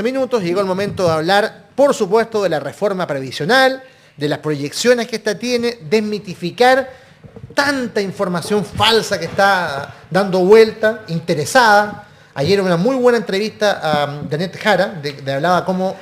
minutos llegó el momento de hablar, por supuesto, de la reforma previsional, de las proyecciones que ésta tiene, desmitificar tanta información falsa que está dando vuelta, interesada. Ayer una muy buena entrevista a Janet Jara, de hablaba cómo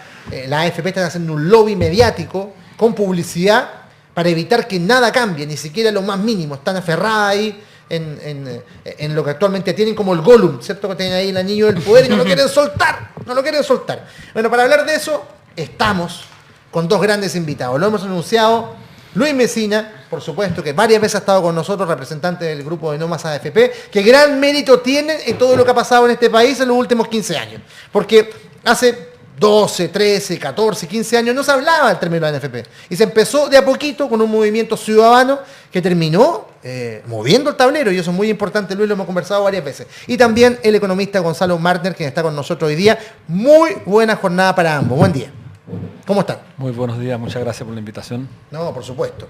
la AFP está haciendo un lobby mediático con publicidad para evitar que nada cambie, ni siquiera lo más mínimo. Están aferradas ahí en lo que actualmente tienen como el Gollum, ¿cierto? Que tienen ahí el anillo del poder y no lo quieren soltar, no lo quieren soltar. Bueno, para hablar de eso, estamos con dos grandes invitados. Lo hemos anunciado, Luis Mesina, por supuesto, que varias veces ha estado con nosotros, representante del grupo de No Más AFP, que gran mérito tiene en todo lo que ha pasado en este país en los últimos 15 años. Porque hace 12, 13, 14, 15 años no se hablaba del término de la AFP. Y se empezó de a poquito con un movimiento ciudadano que terminó moviendo el tablero, y eso es muy importante, Luis, lo hemos conversado varias veces. Y también el economista Gonzalo Martner, quien está con nosotros hoy día. Muy buena jornada para ambos. Buen día. ¿Cómo están? Muy buenos días, muchas gracias por la invitación. No, por supuesto.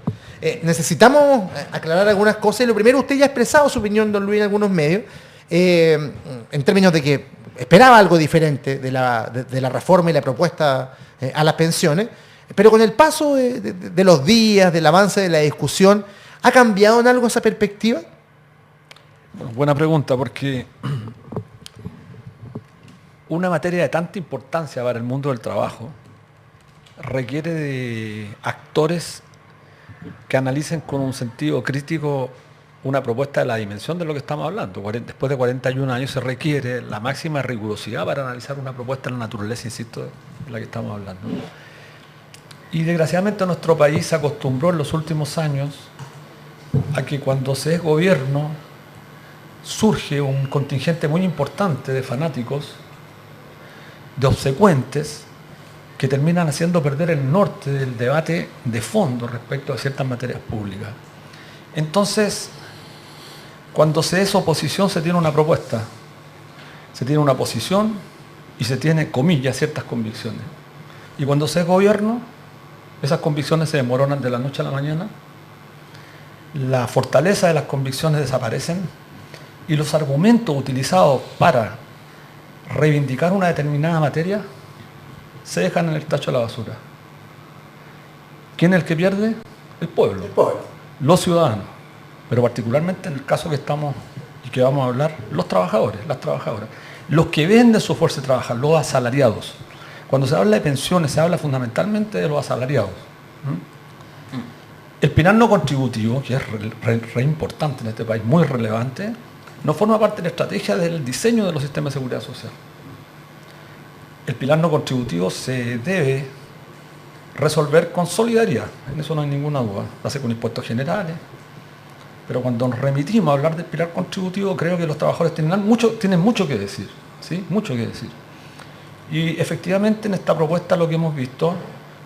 Necesitamos aclarar algunas cosas. Y lo primero, usted ya ha expresado su opinión, don Luis, en algunos medios, en términos de que esperaba algo diferente de la reforma y la propuesta a las pensiones, pero con el paso de los días, del avance de la discusión, ¿ha cambiado en algo esa perspectiva? Bueno, buena pregunta, porque una materia de tanta importancia para el mundo del trabajo requiere de actores que analicen con un sentido crítico una propuesta de la dimensión de lo que estamos hablando. Después de 41 años se requiere la máxima rigurosidad para analizar una propuesta de la naturaleza, insisto, de la que estamos hablando. Y desgraciadamente nuestro país se acostumbró en los últimos años a que cuando se es gobierno surge un contingente muy importante de fanáticos, de obsecuentes, que terminan haciendo perder el norte del debate de fondo respecto a ciertas materias públicas. Entonces, cuando se es oposición se tiene una propuesta, se tiene una posición y se tiene, comillas, ciertas convicciones. Y cuando se es gobierno, esas convicciones se desmoronan de la noche a la mañana, la fortaleza de las convicciones desaparecen y los argumentos utilizados para reivindicar una determinada materia se dejan en el tacho de la basura. ¿Quién es el que pierde? El pueblo. El pueblo. Los ciudadanos. Pero particularmente en el caso que estamos y que vamos a hablar, los trabajadores, las trabajadoras. Los que venden su fuerza de trabajo, los asalariados. Cuando se habla de pensiones, se habla fundamentalmente de los asalariados. El pilar no contributivo, que es re importante en este país, muy relevante, no forma parte de la estrategia del diseño de los sistemas de seguridad social. El pilar no contributivo se debe resolver con solidaridad, en eso no hay ninguna duda, lo hace con impuestos generales, pero cuando nos remitimos a hablar del pilar contributivo, creo que los trabajadores tienen mucho que decir, ¿sí? Mucho que decir. Y efectivamente en esta propuesta lo que hemos visto,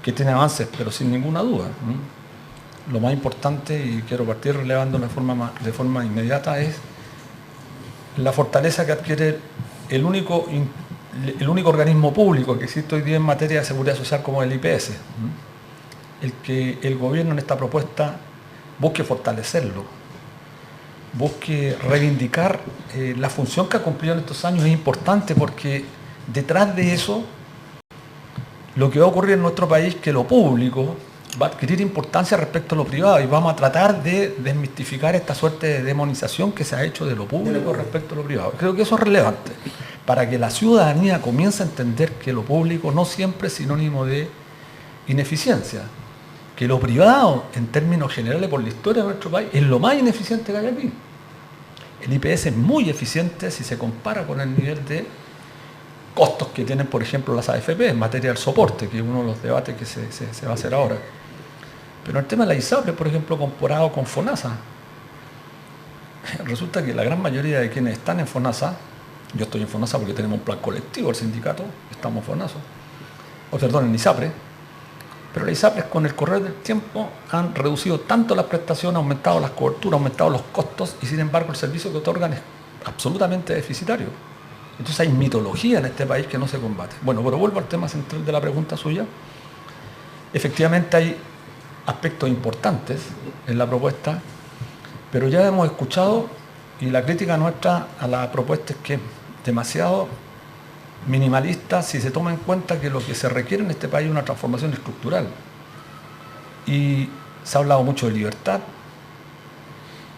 que tiene avances, pero sin ninguna duda, lo más importante, y quiero partir relevándolo de forma inmediata, es la fortaleza que adquiere el único organismo público que existe hoy día en materia de seguridad social como el IPS. El que el gobierno en esta propuesta busque fortalecerlo, busque reivindicar la función que ha cumplido en estos años es importante, porque detrás de eso lo que va a ocurrir en nuestro país es que lo público va a adquirir importancia respecto a lo privado y vamos a tratar de desmistificar esta suerte de demonización que se ha hecho de lo público respecto a lo privado. Creo que eso es relevante para que la ciudadanía comience a entender que lo público no siempre es sinónimo de ineficiencia, que lo privado, en términos generales por la historia de nuestro país, es lo más ineficiente que hay aquí. El IPS es muy eficiente si se compara con el nivel de costos que tienen, por ejemplo, las AFP en materia del soporte, que es uno de los debates que se va a hacer ahora. Pero el tema de la ISAPRE, por ejemplo, comparado con FONASA, resulta que la gran mayoría de quienes están en FONASA, yo estoy en FONASA porque tenemos un plan colectivo, el sindicato, estamos en ISAPRE, pero la ISAPRE con el correr del tiempo han reducido tanto las prestaciones, aumentado las coberturas, aumentado los costos, y sin embargo el servicio que otorgan es absolutamente deficitario. Entonces hay mitología en este país que no se combate. Bueno, pero vuelvo al tema central de la pregunta suya. Efectivamente hay aspectos importantes en la propuesta, pero ya hemos escuchado, y la crítica nuestra a la propuesta es que es demasiado minimalista si se toma en cuenta que lo que se requiere en este país es una transformación estructural. Y se ha hablado mucho de libertad,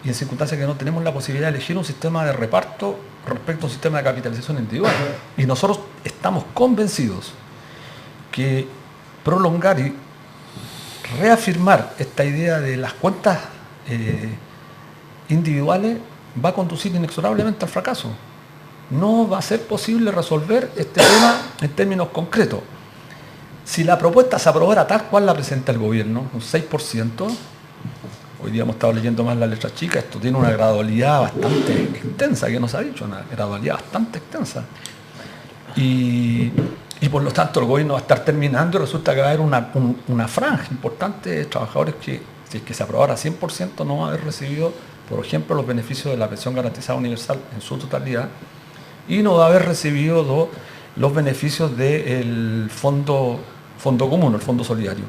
y en circunstancias que no tenemos la posibilidad de elegir un sistema de reparto respecto a un sistema de capitalización individual. Y nosotros estamos convencidos que prolongar y reafirmar esta idea de las cuentas individuales va a conducir inexorablemente al fracaso. No va a ser posible resolver este tema en términos concretos. Si la propuesta se aprobara tal cual la presenta el gobierno, un 6%, hoy día hemos estado leyendo más las letras chicas, esto tiene una gradualidad bastante extensa, que nos ha dicho, una gradualidad bastante extensa. Y por lo tanto el gobierno va a estar terminando y resulta que va a haber una franja importante de trabajadores que, si es que se aprobara 100%, no va a haber recibido, por ejemplo, los beneficios de la pensión garantizada universal en su totalidad, y no va a haber recibido los beneficios del fondo común, el fondo solidario.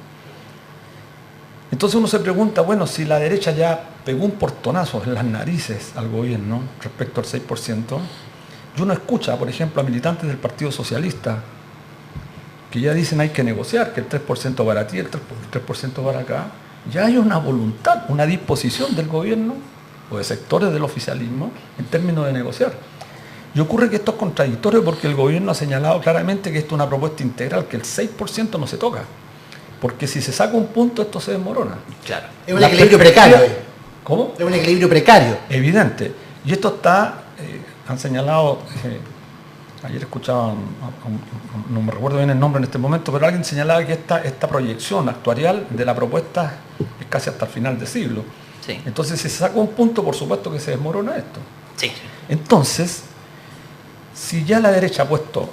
Entonces uno se pregunta, bueno, si la derecha ya pegó un portonazo en las narices al gobierno respecto al 6%, y uno escucha, por ejemplo, a militantes del Partido Socialista que ya dicen hay que negociar, que el 3% para ti, el 3% para acá, ya hay una voluntad, una disposición del gobierno o de sectores del oficialismo en términos de negociar. Y ocurre que esto es contradictorio porque el gobierno ha señalado claramente que esto es una propuesta integral, que el 6% no se toca. Porque si se saca un punto, esto se desmorona. Claro. Es un equilibrio precario. ¿Cómo? Es un equilibrio precario. Evidente. Y esto está, han señalado, ayer escuchaba, no me recuerdo bien el nombre en este momento, pero alguien señalaba que esta proyección actuarial de la propuesta es casi hasta el final de siglo. Sí. Entonces, si se saca un punto, por supuesto que se desmorona esto. Sí. Entonces, si ya la derecha ha puesto,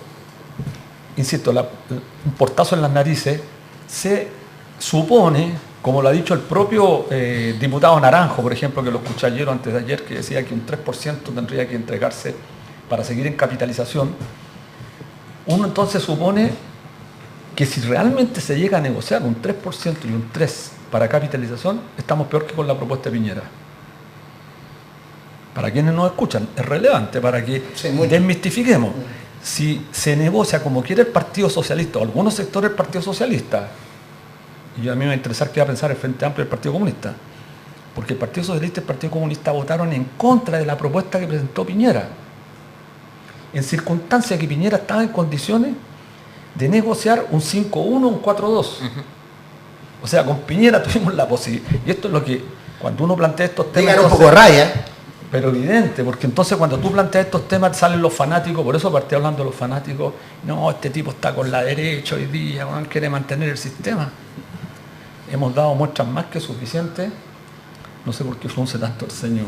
insisto, un portazo en las narices, se supone, como lo ha dicho el propio diputado Naranjo, por ejemplo, que lo escuché ayer o antes de ayer, que decía que un 3% tendría que entregarse para seguir en capitalización, uno entonces supone que si realmente se llega a negociar un 3% y un 3% para capitalización, estamos peor que con la propuesta de Piñera. Para quienes nos escuchan, es relevante para que desmistifiquemos. Si se negocia como quiere el Partido Socialista o algunos sectores del Partido Socialista, y a mí me va a interesar qué va a pensar el Frente Amplio del Partido Comunista, porque el Partido Socialista y el Partido Comunista votaron en contra de la propuesta que presentó Piñera, en circunstancias que Piñera estaba en condiciones de negociar un 5-1, un 4-2. O sea, con Piñera tuvimos la posibilidad, y esto es lo que, cuando uno plantea estos temas... Llegar un poco de raya. Pero evidente, porque entonces cuando tú planteas estos temas salen los fanáticos, por eso partí hablando de los fanáticos, no, este tipo está con la derecha hoy día, quiere mantener el sistema. Hemos dado muestras más que suficientes, no sé por qué frunce tanto el ceño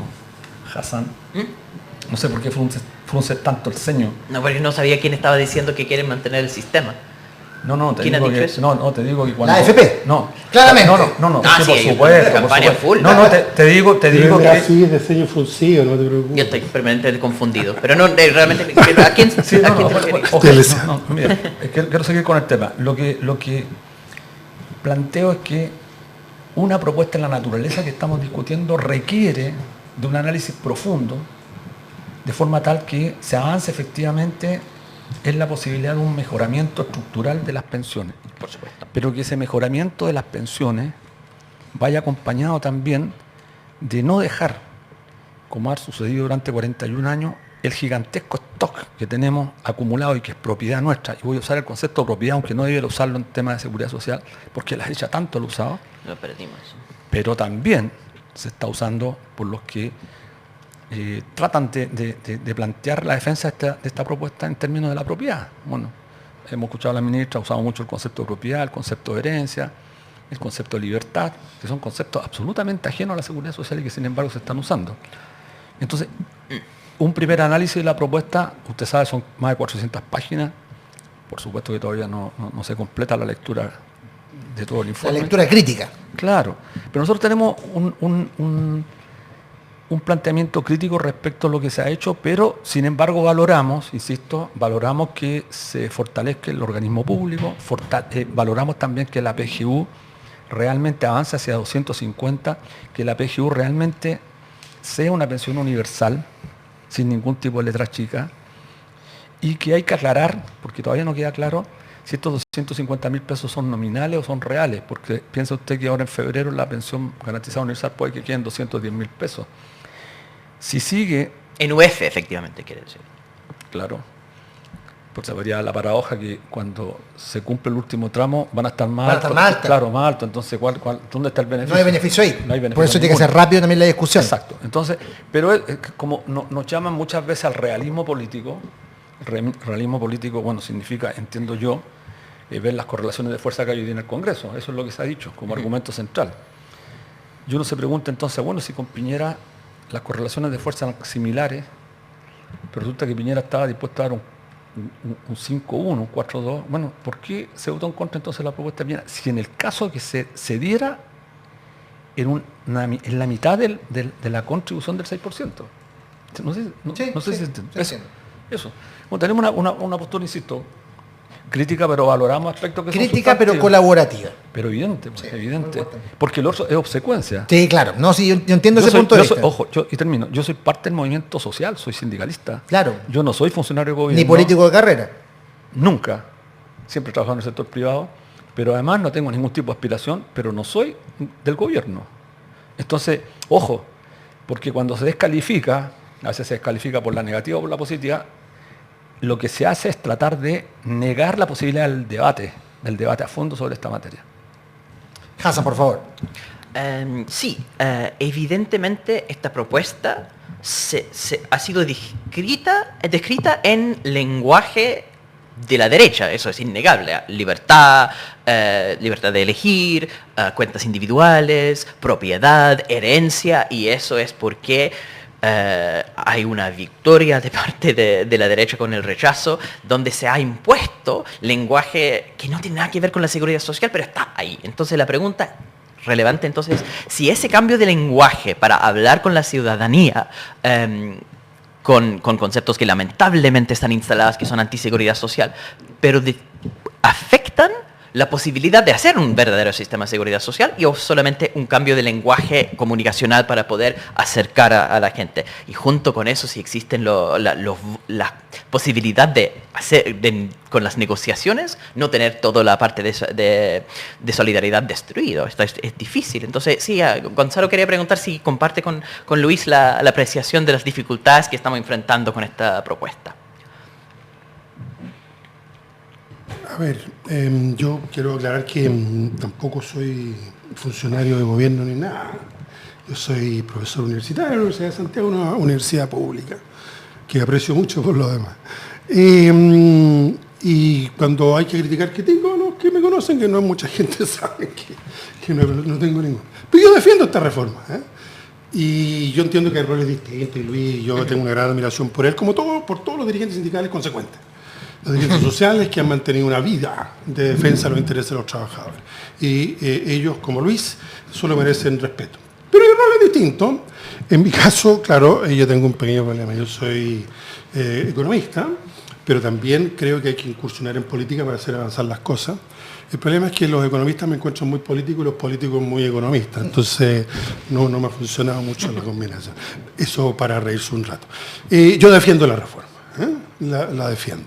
Hassan, no sé por qué frunce tanto el ceño. No, pero yo no sabía quién estaba diciendo que quieren mantener el sistema. No, te ¿Quién digo ha dicho que, eso? no, te digo que cuando... La AFP. No, claramente. No, Ah, sí, sí, por supuesto. campaña full. No, te digo que... Así de ceño fruncido, no te preocupes. Yo estoy permanentemente confundido. Pero no, realmente, ¿a quién, Sí, ¿a quién te refieres? no, mira, es que quiero seguir con el tema. Lo que planteo es que una propuesta en la naturaleza que estamos discutiendo requiere de un análisis profundo, de forma tal que se avance efectivamente en la posibilidad de un mejoramiento estructural de las pensiones. Por supuesto. Pero que ese mejoramiento de las pensiones vaya acompañado también de no dejar, como ha sucedido durante 41 años, el gigantesco stock que tenemos acumulado y que es propiedad nuestra. Y voy a usar el concepto de propiedad, aunque no debiera usarlo en temas de seguridad social, porque la derecha tanto lo ha usado. Lo perdimos. Pero también se está por los que tratan de plantear la defensa de esta propuesta en términos de la propiedad. Bueno, hemos escuchado a la ministra, ha usado mucho el concepto de propiedad, el concepto de herencia, el concepto de libertad, que son conceptos absolutamente ajenos a la seguridad social y que sin embargo se están usando. Entonces, un primer análisis de la propuesta, usted sabe, son más de 400 páginas, por supuesto que todavía no se completa la lectura de todo el informe. La lectura crítica. Claro, pero nosotros tenemos un planteamiento crítico respecto a lo que se ha hecho, pero sin embargo valoramos que se fortalezca el organismo público, valoramos también que la PGU realmente avance hacia 250, que la PGU realmente sea una pensión universal, sin ningún tipo de letra chica, y que hay que aclarar, porque todavía no queda claro si estos 250.000 pesos son nominales o son reales, porque piensa usted que ahora en febrero la pensión garantizada universal puede que queden 210.000 pesos. Si sigue... En UF, efectivamente, quiere decir. Claro, pues habría la paradoja que cuando se cumple el último tramo van a estar más Van a estar altos. más altas. Claro, más altos. Entonces, ¿dónde está el beneficio? No hay beneficio ahí. No hay beneficio Por eso tiene que ninguno. ser rápido también la discusión. Exacto. Entonces, pero como nos llaman muchas veces al realismo político, realismo político, bueno, significa, entiendo yo, ver las correlaciones de fuerza que hay hoy en el Congreso. Eso es lo que se ha dicho como argumento central. Y uno se pregunta entonces, bueno, si con Piñera las correlaciones de fuerza eran similares, pero resulta que Piñera estaba dispuesto a dar un 5-1, un 4-2. Bueno, ¿por qué se votó en contra entonces de la propuesta de Piñera? Si en el caso que se diera en la mitad de la contribución del 6%. No sé, no sé si se entiende. Eso. Bueno, tenemos una postura, insisto, crítica, pero valoramos aspectos que son Crítica, pero sustantivos. colaborativa. Pero evidente, pues, Sí, evidente. muy fuerte. Porque el otro es obsecuencia. Sí, claro. No, sí, yo entiendo ese punto de vista. Ojo, y termino. Yo soy parte del movimiento social, soy sindicalista. Claro. Yo no soy funcionario de gobierno. Ni político de carrera. Nunca. Siempre he trabajado en el sector privado. Pero además no tengo ningún tipo de aspiración, pero no soy del gobierno. Entonces, ojo, porque cuando se descalifica, a veces se descalifica por la negativa o por la positiva, lo que se hace es tratar de negar la posibilidad del debate a fondo sobre esta materia. Hassan, por favor. Sí, evidentemente esta propuesta ha sido descrita en lenguaje de la derecha, eso es innegable. Libertad, libertad de elegir, cuentas individuales, propiedad, herencia, y eso es porque hay una victoria de parte de la derecha con el rechazo, donde se ha impuesto lenguaje que no tiene nada que ver con la seguridad social, pero está ahí. Entonces la pregunta relevante entonces, si ese cambio de lenguaje para hablar con la ciudadanía, con conceptos que lamentablemente están instalados, que son antiseguridad social, pero afectan la posibilidad de hacer un verdadero sistema de seguridad social y o solamente un cambio de lenguaje comunicacional para poder acercar a la gente. Y junto con eso, si existen la posibilidad de hacer, con las negociaciones, no tener toda la parte de solidaridad destruido. Esto es difícil. Entonces, sí, Gonzalo quería preguntar si comparte con Luis la apreciación de las dificultades que estamos enfrentando con esta propuesta. A ver, yo quiero aclarar que tampoco soy funcionario de gobierno ni nada. Yo soy profesor universitario de la Universidad de Santiago, una universidad pública, que aprecio mucho por lo demás. Y cuando hay que criticar, critico a los que me conocen, que no mucha gente sabe que no tengo ningún. Pero yo defiendo esta reforma, ¿eh? Y yo entiendo que hay roles distintos, y Luis, yo tengo una gran admiración por él, como por todos los dirigentes sindicales consecuentes. Los dirigentes sociales que han mantenido una vida de defensa de los intereses de los trabajadores. Y ellos, como Luis, solo merecen respeto. Pero hay roles distintos. En mi caso, claro, yo tengo un pequeño problema. Yo soy economista, pero también creo que hay que incursionar en política para hacer avanzar las cosas. El problema es que los economistas me encuentran muy políticos y los políticos muy economistas. Entonces, no me ha funcionado mucho la combinación. Eso para reírse un rato. Yo defiendo la reforma. La defiendo.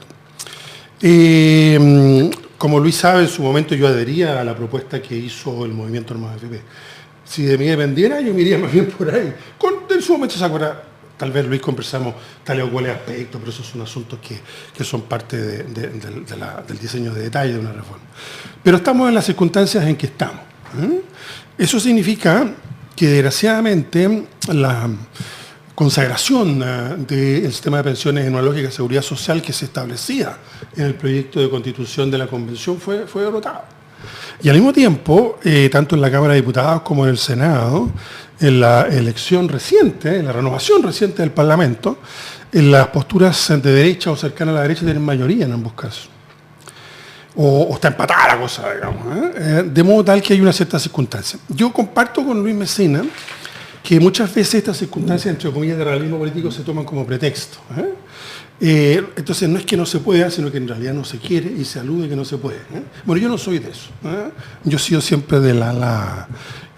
Como Luis sabe, en su momento yo adhería a la propuesta que hizo el movimiento Armado FP. Si de mí dependiera, yo me iría más bien por ahí. En su momento se acuerda, tal vez Luis conversamos tales o cuales aspectos, pero esos son asuntos que son parte del diseño de detalle de una reforma. Pero estamos en las circunstancias en que estamos. Eso significa que desgraciadamente la consagración del sistema de pensiones en una lógica de seguridad social que se establecía en el proyecto de constitución de la Convención fue derrotada. Y al mismo tiempo, tanto en la Cámara de Diputados como en el Senado, en la elección reciente, en la renovación reciente del Parlamento, en las posturas de derecha o cercanas a la derecha tienen mayoría en ambos casos. O está empatada la cosa, digamos, de modo tal que hay una cierta circunstancia. Yo comparto con Luis Messina que muchas veces estas circunstancias, entre comillas, de realismo político se toman como pretexto. Entonces no es que no se pueda, sino que en realidad no se quiere y se alude que no se puede. Bueno, yo no soy de eso. Yo he sido siempre del ala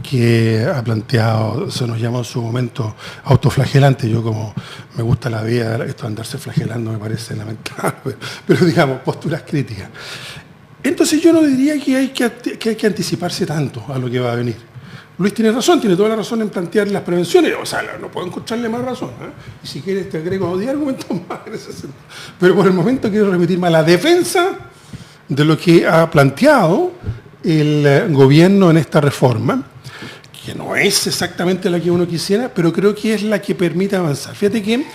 que ha planteado, se nos llama en su momento autoflagelante. Yo como me gusta la vida, esto de andarse flagelando me parece lamentable, pero digamos, posturas críticas. Entonces yo no diría que hay que anticiparse tanto a lo que va a venir. Luis tiene razón, tiene toda la razón en plantear las prevenciones, o sea, no puedo encontrarle más razón. Y si quieres te agrego 10 argumentos más en ese sentido. Pero por el momento quiero remitirme a la defensa de lo que ha planteado el gobierno en esta reforma, que no es exactamente la que uno quisiera, pero creo que es la que permite avanzar. Fíjate que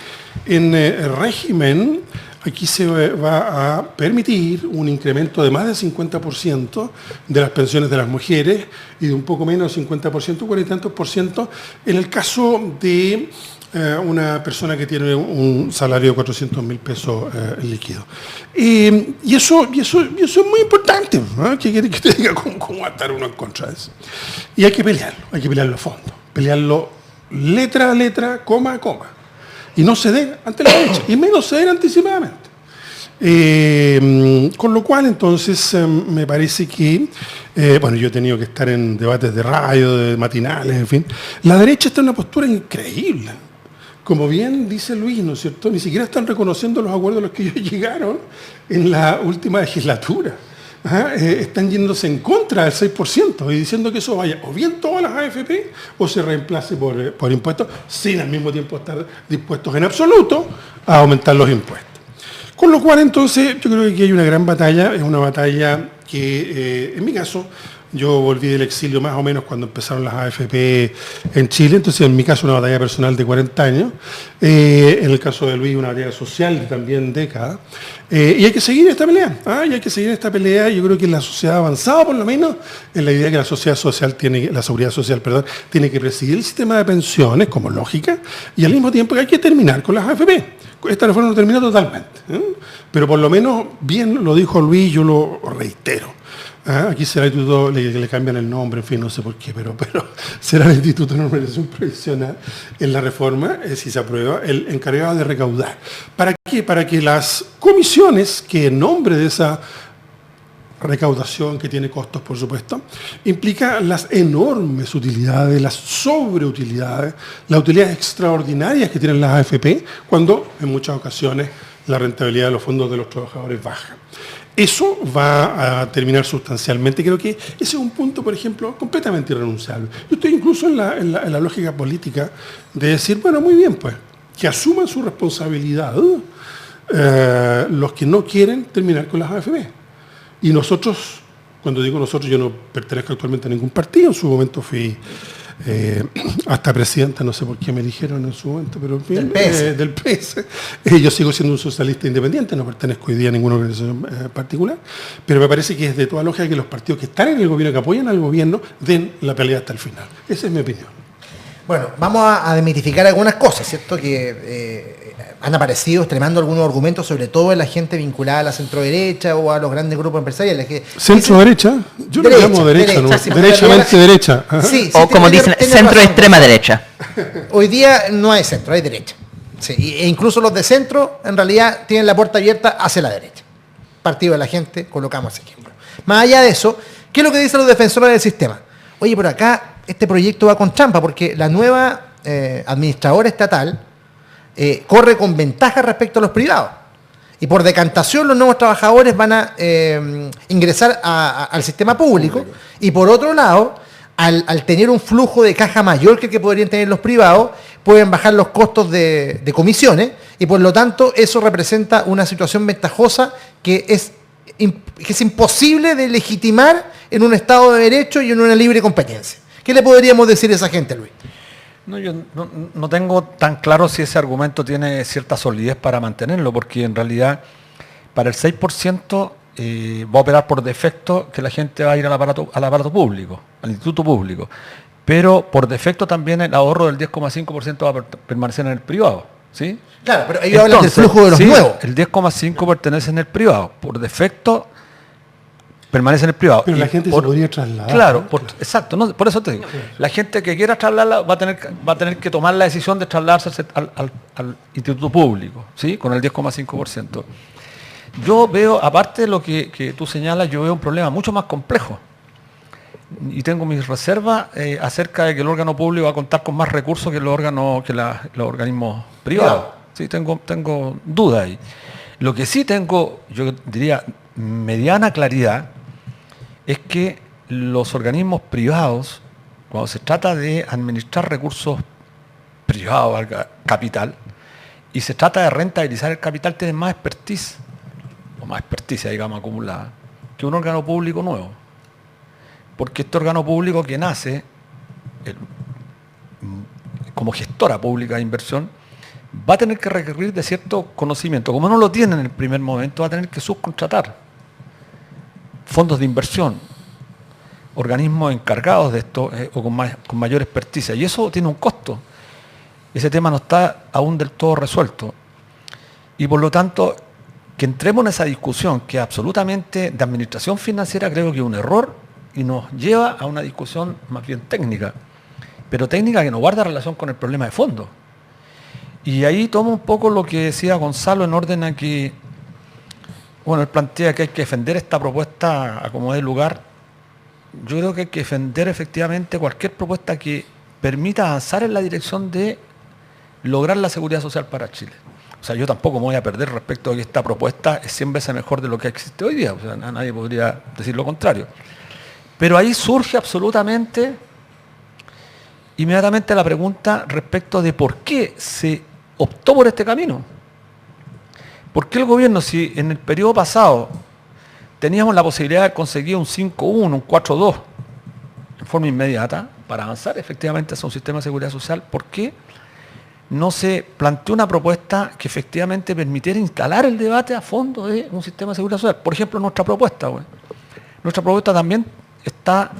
en el régimen aquí se va a permitir un incremento de más del 50% de las pensiones de las mujeres y de un poco menos del 50%, 40 y tantos por ciento, en el caso de una persona que tiene un salario de 400.000 pesos líquido. Y eso es muy importante, ¿no? ¿Qué quiere que te diga cómo va a estar uno en contra de eso? Y hay que pelearlo a fondo, pelearlo letra a letra, coma a coma. Y no ceder ante la derecha, y menos ceder anticipadamente. Con lo cual, entonces, me parece que, bueno, yo he tenido que estar en debates de radio, de matinales, en fin. La derecha está en una postura increíble. Como bien dice Luis, ¿no es cierto? Ni siquiera están reconociendo los acuerdos a los que ellos llegaron en la última legislatura. Están yéndose en contra del 6% y diciendo que eso vaya o bien todas las AFP o se reemplace por impuestos, sin al mismo tiempo estar dispuestos en absoluto a aumentar los impuestos. Con lo cual, entonces, yo creo que aquí hay una gran batalla, es una batalla que, en mi caso, yo volví del exilio más o menos cuando empezaron las AFP en Chile, entonces en mi caso una batalla personal de 40 años, en el caso de Luis una batalla social de también décadas, y hay que seguir esta pelea, yo creo que la sociedad ha avanzado por lo menos en la idea que la seguridad social tiene que presidir el sistema de pensiones como lógica, y al mismo tiempo que hay que terminar con las AFP. Esta reforma no termina totalmente, pero por lo menos bien lo dijo Luis, yo lo reitero. Aquí será el instituto, le cambian el nombre, en fin, no sé por qué, pero será el Instituto de Normalización Previsional en la reforma, si se aprueba, el encargado de recaudar. ¿Para qué? Para que las comisiones, que en nombre de esa recaudación, que tiene costos, por supuesto, implica las enormes utilidades, las sobreutilidades, las utilidades extraordinarias que tienen las AFP, cuando en muchas ocasiones la rentabilidad de los fondos de los trabajadores baja. Eso va a terminar sustancialmente. Creo que ese es un punto, por ejemplo, completamente irrenunciable. Yo estoy incluso en la lógica política de decir, bueno, muy bien, pues, que asuman su responsabilidad los que no quieren terminar con las AFP. Y nosotros, cuando digo nosotros, yo no pertenezco actualmente a ningún partido, en su momento fui hasta presidenta, no sé por qué me eligieron en su momento, pero del PS. Yo sigo siendo un socialista independiente, no pertenezco hoy día a ninguna organización particular, pero me parece que es de toda lógica que los partidos que están en el gobierno, que apoyan al gobierno, den la pelea hasta el final. Esa es mi opinión. Bueno, vamos a desmitificar algunas cosas, ¿cierto? Que han aparecido extremando algunos argumentos, sobre todo en la gente vinculada a la centroderecha o a los grandes grupos empresariales. ¿Centro-derecha? Yo lo llamo derecha, ¿no? Derechamente derecha. Sí, o como dicen, centro-extrema derecha. Hoy día no hay centro, hay derecha. Sí, e incluso los de centro, en realidad, tienen la puerta abierta hacia la derecha. Partido de la Gente, colocamos ese ejemplo. Más allá de eso, ¿qué es lo que dicen los defensores del sistema? Oye, por acá este proyecto va con trampa, porque la nueva administradora estatal corre con ventaja respecto a los privados. Y por decantación los nuevos trabajadores van a ingresar al sistema público. Y por otro lado, al tener un flujo de caja mayor que el que podrían tener los privados, pueden bajar los costos de comisiones y por lo tanto eso representa una situación ventajosa que es imposible de legitimar en un Estado de Derecho y en una libre competencia. ¿Qué le podríamos decir a esa gente, Luis? No, yo no tengo tan claro si ese argumento tiene cierta solidez para mantenerlo, porque en realidad para el 6% va a operar por defecto que la gente va a ir al aparato público, al instituto público. Pero por defecto también el ahorro del 10,5% va a permanecer en el privado. ¿Sí? Claro, pero ellos hablan del flujo de los nuevos. El 10,5% pertenece en el privado. Por defecto, permanece en el privado. Pero la gente se podría trasladar. Claro, ¿no? exacto, no, por eso te digo. La gente que quiera trasladarla va a tener que tomar la decisión de trasladarse al instituto público, ¿sí? Con el 10,5%. Yo veo, aparte de lo que tú señalas, yo veo un problema mucho más complejo. Y tengo mis reservas acerca de que el órgano público va a contar con más recursos que los organismos privados. Sí, tengo dudas ahí. Lo que sí tengo, yo diría, mediana claridad, es que los organismos privados, cuando se trata de administrar recursos privados, capital, y se trata de rentabilizar el capital, tienen más expertise, o más experticia, digamos, acumulada, que un órgano público nuevo. Porque este órgano público que nace como gestora pública de inversión va a tener que requerir de cierto conocimiento. Como no lo tiene en el primer momento, va a tener que subcontratar fondos de inversión, organismos encargados de esto o con mayor experticia. Y eso tiene un costo. Ese tema no está aún del todo resuelto. Y por lo tanto, que entremos en esa discusión que absolutamente de administración financiera creo que es un error y nos lleva a una discusión más bien técnica, pero técnica que no guarda relación con el problema de fondo. Y ahí tomo un poco lo que decía Gonzalo en orden a que, bueno, él plantea que hay que defender esta propuesta a como dé lugar. Yo creo que hay que defender efectivamente cualquier propuesta que permita avanzar en la dirección de lograr la seguridad social para Chile. O sea, yo tampoco me voy a perder respecto a que esta propuesta es 100 veces mejor de lo que existe hoy día. O sea, nadie podría decir lo contrario. Pero ahí surge absolutamente, inmediatamente la pregunta respecto de por qué se optó por este camino. ¿Por qué el gobierno, si en el periodo pasado teníamos la posibilidad de conseguir un 5.1, un 4.2 en forma inmediata para avanzar efectivamente hacia un sistema de seguridad social, por qué no se planteó una propuesta que efectivamente permitiera instalar el debate a fondo de un sistema de seguridad social? Por ejemplo, nuestra propuesta. Nuestra propuesta también está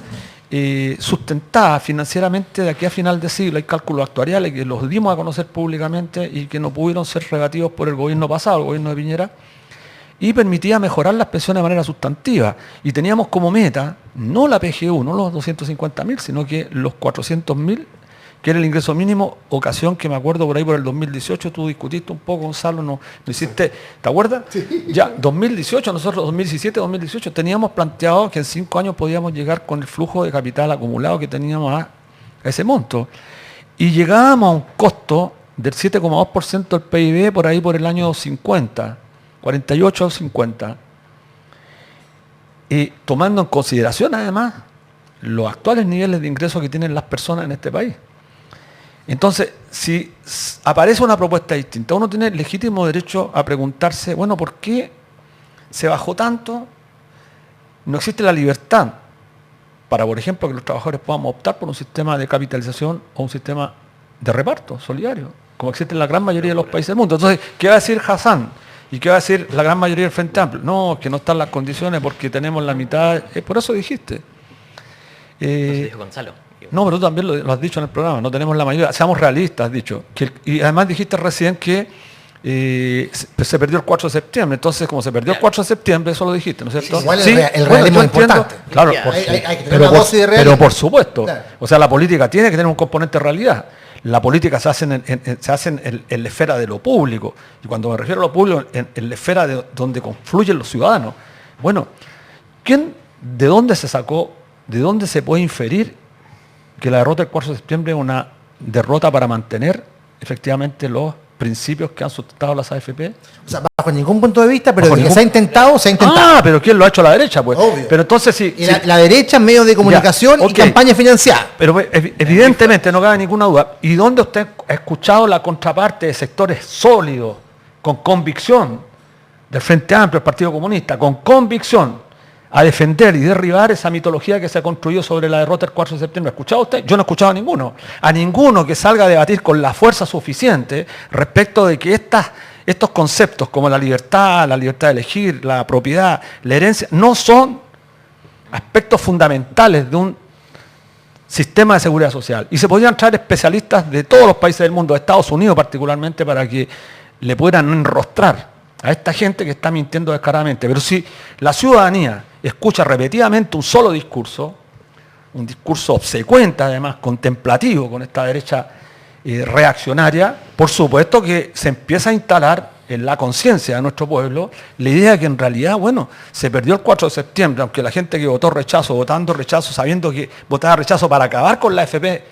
sustentada financieramente de aquí a final de siglo. Hay cálculos actuariales que los dimos a conocer públicamente y que no pudieron ser rebatidos por el gobierno pasado, el gobierno de Piñera, y permitía mejorar las pensiones de manera sustantiva. Y teníamos como meta, no la PGU, no los 250.000, sino que los 400.000, que era el ingreso mínimo, ocasión que me acuerdo por ahí por el 2018, tú discutiste un poco, Gonzalo, no hiciste, ¿te acuerdas? Sí. Ya, 2018, nosotros 2017, 2018, teníamos planteado que en 5 años podíamos llegar con el flujo de capital acumulado que teníamos a ese monto. Y llegábamos a un costo del 7,2% del PIB por ahí por el año 50, 48 o 50. Y tomando en consideración además los actuales niveles de ingresos que tienen las personas en este país. Entonces, si aparece una propuesta distinta, uno tiene legítimo derecho a preguntarse, bueno, ¿por qué se bajó tanto? No existe la libertad para, por ejemplo, que los trabajadores podamos optar por un sistema de capitalización o un sistema de reparto solidario, como existe en la gran mayoría de los países del mundo. Entonces, ¿qué va a decir Hassan? ¿Y qué va a decir la gran mayoría del Frente Amplio? No, que no están las condiciones porque tenemos la mitad. Por eso dijiste. Eso dijo Gonzalo. No, pero tú también lo has dicho en el programa, no tenemos la mayoría, seamos realistas, has dicho. Y además dijiste recién que se perdió el 4 de septiembre, entonces como se perdió el 4 de septiembre, eso lo dijiste, ¿no es cierto? Igual sí, el realismo es importante. Claro, hay que tener una dosis de realismo. Pero por supuesto, claro. O sea, la política tiene que tener un componente de realidad. La política se hace en la esfera de lo público, y cuando me refiero a lo público, en la esfera de donde confluyen los ciudadanos. Bueno, ¿de dónde se sacó, de dónde se puede inferir que la derrota del 4 de septiembre es una derrota para mantener efectivamente los principios que han sustentado las AFP? O sea, bajo ningún punto de vista, pero Bajo de que ningún- se ha intentado, se ha intentado. Ah, pero ¿quién lo ha hecho la derecha? Pues. Obvio. Pero entonces sí. Y la derecha, medios de comunicación ok. y campaña financiada. Pero evidentemente no cabe ninguna duda. ¿Y dónde usted ha escuchado la contraparte de sectores sólidos, con convicción, del Frente Amplio, del Partido Comunista, con convicción, a defender y derribar esa mitología que se ha construido sobre la derrota del 4 de septiembre? ¿Ha escuchado usted? Yo no he escuchado a ninguno que salga a debatir con la fuerza suficiente respecto de que estos conceptos como la libertad de elegir, la propiedad, la herencia, no son aspectos fundamentales de un sistema de seguridad social. Y se podrían traer especialistas de todos los países del mundo, de Estados Unidos particularmente, para que le pudieran enrostrar a esta gente que está mintiendo descaradamente. Pero si la ciudadanía escucha repetidamente un solo discurso, un discurso obsecuente además, contemplativo con esta derecha reaccionaria, por supuesto que se empieza a instalar en la conciencia de nuestro pueblo la idea de que en realidad, bueno, se perdió el 4 de septiembre, aunque la gente que votó rechazo, votando rechazo, sabiendo que votaba rechazo para acabar con la AFP,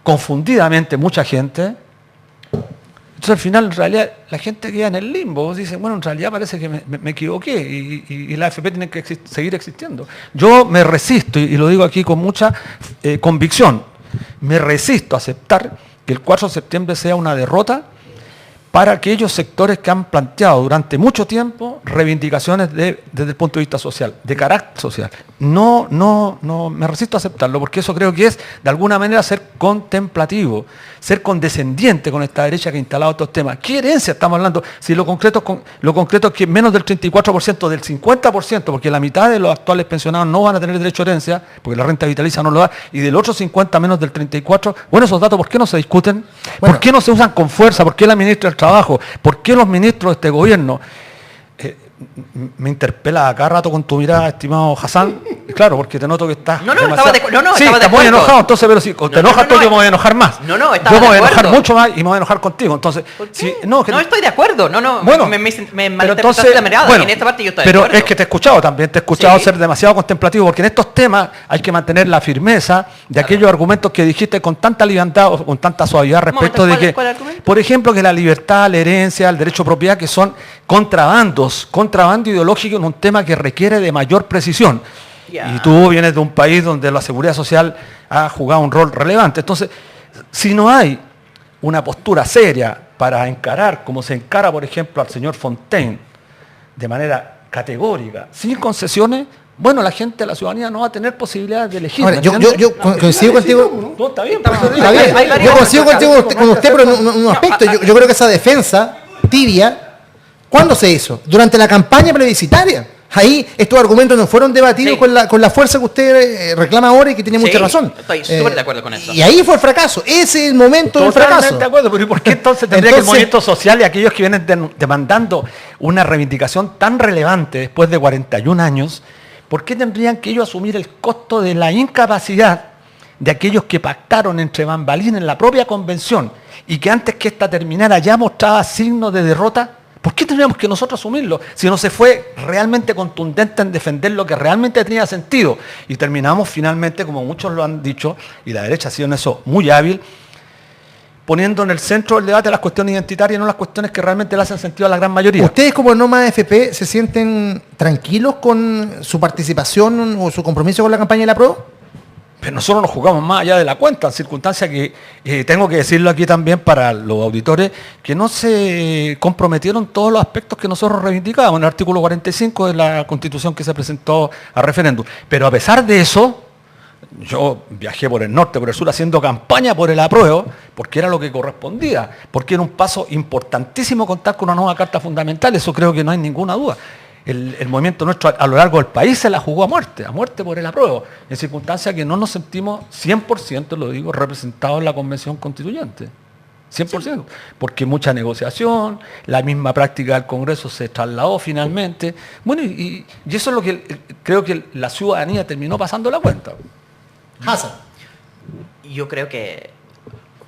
confundidamente mucha gente. Entonces al final en realidad la gente queda en el limbo, dice, bueno, en realidad parece que me equivoqué y la AFP tiene que seguir existiendo. Yo me resisto, y lo digo aquí con mucha convicción, me resisto a aceptar que el 4 de septiembre sea una derrota para aquellos sectores que han planteado durante mucho tiempo reivindicaciones desde el punto de vista social, de carácter social. No, me resisto a aceptarlo, porque eso creo que es, de alguna manera, ser contemplativo, ser condescendiente con esta derecha que ha instalado estos temas. ¿Qué herencia estamos hablando? Si lo concreto es que menos del 34%, del 50%, porque la mitad de los actuales pensionados no van a tener derecho a herencia, porque la renta vitalicia no lo da, y del otro 50% menos del 34%, bueno, esos datos, ¿por qué no se discuten? Bueno. ¿Por qué no se usan con fuerza? ¿Por qué la ministra del Trabajo? ¿Por qué los ministros de este gobierno? Me interpela a cada rato con tu mirada, estimado Hassan. Claro, porque te noto que estás estaba de acuerdo. Sí, estás muy enojado, entonces, pero si te enojas tú, yo me voy a enojar más. Estaba yo me de voy a enojar acuerdo. mucho más y me voy a enojar contigo. Entonces, ¿Por qué? si, No estoy de acuerdo. Bueno, me pero malinterpretaste la mirada. bueno, En esta parte yo estoy de pero acuerdo. es que te he escuchado también, te he escuchado Sí. ser demasiado contemplativo, porque en estos temas hay que mantener la firmeza de aquellos argumentos que dijiste con tanta liviandad o con tanta suavidad respecto momento, de que, ¿cuál argumento? por ejemplo, que la libertad, la herencia, el derecho a propiedad, que son contrabando ideológico en un tema que requiere de mayor precisión. Ya. Y tú vienes de un país donde la seguridad social ha jugado un rol relevante. Entonces, si no hay una postura seria para encarar, como se encara, por ejemplo, al señor Fontaine, de manera categórica, sin concesiones, bueno, la gente, la ciudadanía no va a tener posibilidades de elegir. Ahora, ¿me yo entiendes? coincido contigo. No, está bien, Estamos- por eso Está digo. bien, hay varios yo coincido argumentos con usted, pero en un aspecto. Yo creo que esa defensa tibia, ¿cuándo se hizo? Durante la campaña plebiscitaria. Ahí estos argumentos no fueron debatidos Sí. con la fuerza que usted reclama ahora y que tiene mucha Sí, razón. estoy súper de acuerdo con eso. Y ahí fue el fracaso. Ese es el momento del fracaso. Totalmente de acuerdo, pero ¿y por qué entonces tendría que el Entonces- movimiento social y aquellos que vienen demandando una reivindicación tan relevante después de 41 años, por qué tendrían que ellos asumir el costo de la incapacidad de aquellos que pactaron entre bambalinas en la propia convención y que antes que esta terminara ya mostraba signos de derrota? ¿Por qué tendríamos que nosotros asumirlo si no se fue realmente contundente en defender lo que realmente tenía sentido? Y terminamos finalmente, como muchos lo han dicho, y la derecha ha sido en eso muy hábil, poniendo en el centro del debate las cuestiones identitarias y no las cuestiones que realmente le hacen sentido a la gran mayoría. ¿Ustedes como Noma AFP se sienten tranquilos con su participación o su compromiso con la campaña de la PRO? Pero nosotros nos jugamos más allá de la cuenta, en circunstancias que tengo que decirlo aquí también para los auditores, que no se comprometieron todos los aspectos que nosotros reivindicábamos en el artículo 45 de la Constitución que se presentó a referéndum. Pero a pesar de eso, yo viajé por el norte, por el sur, haciendo campaña por el apruebo, porque era lo que correspondía, porque era un paso importantísimo contar con una nueva Carta Fundamental, eso creo que no hay ninguna duda. El movimiento nuestro a lo largo del país se la jugó a muerte por el apruebo, en circunstancias que no nos sentimos 100%, lo digo, representados en la Convención Constituyente. 100%, porque mucha negociación, la misma práctica del Congreso se trasladó finalmente. Bueno, y eso es lo que creo que la ciudadanía terminó pasando la cuenta. Hassan. Yo creo que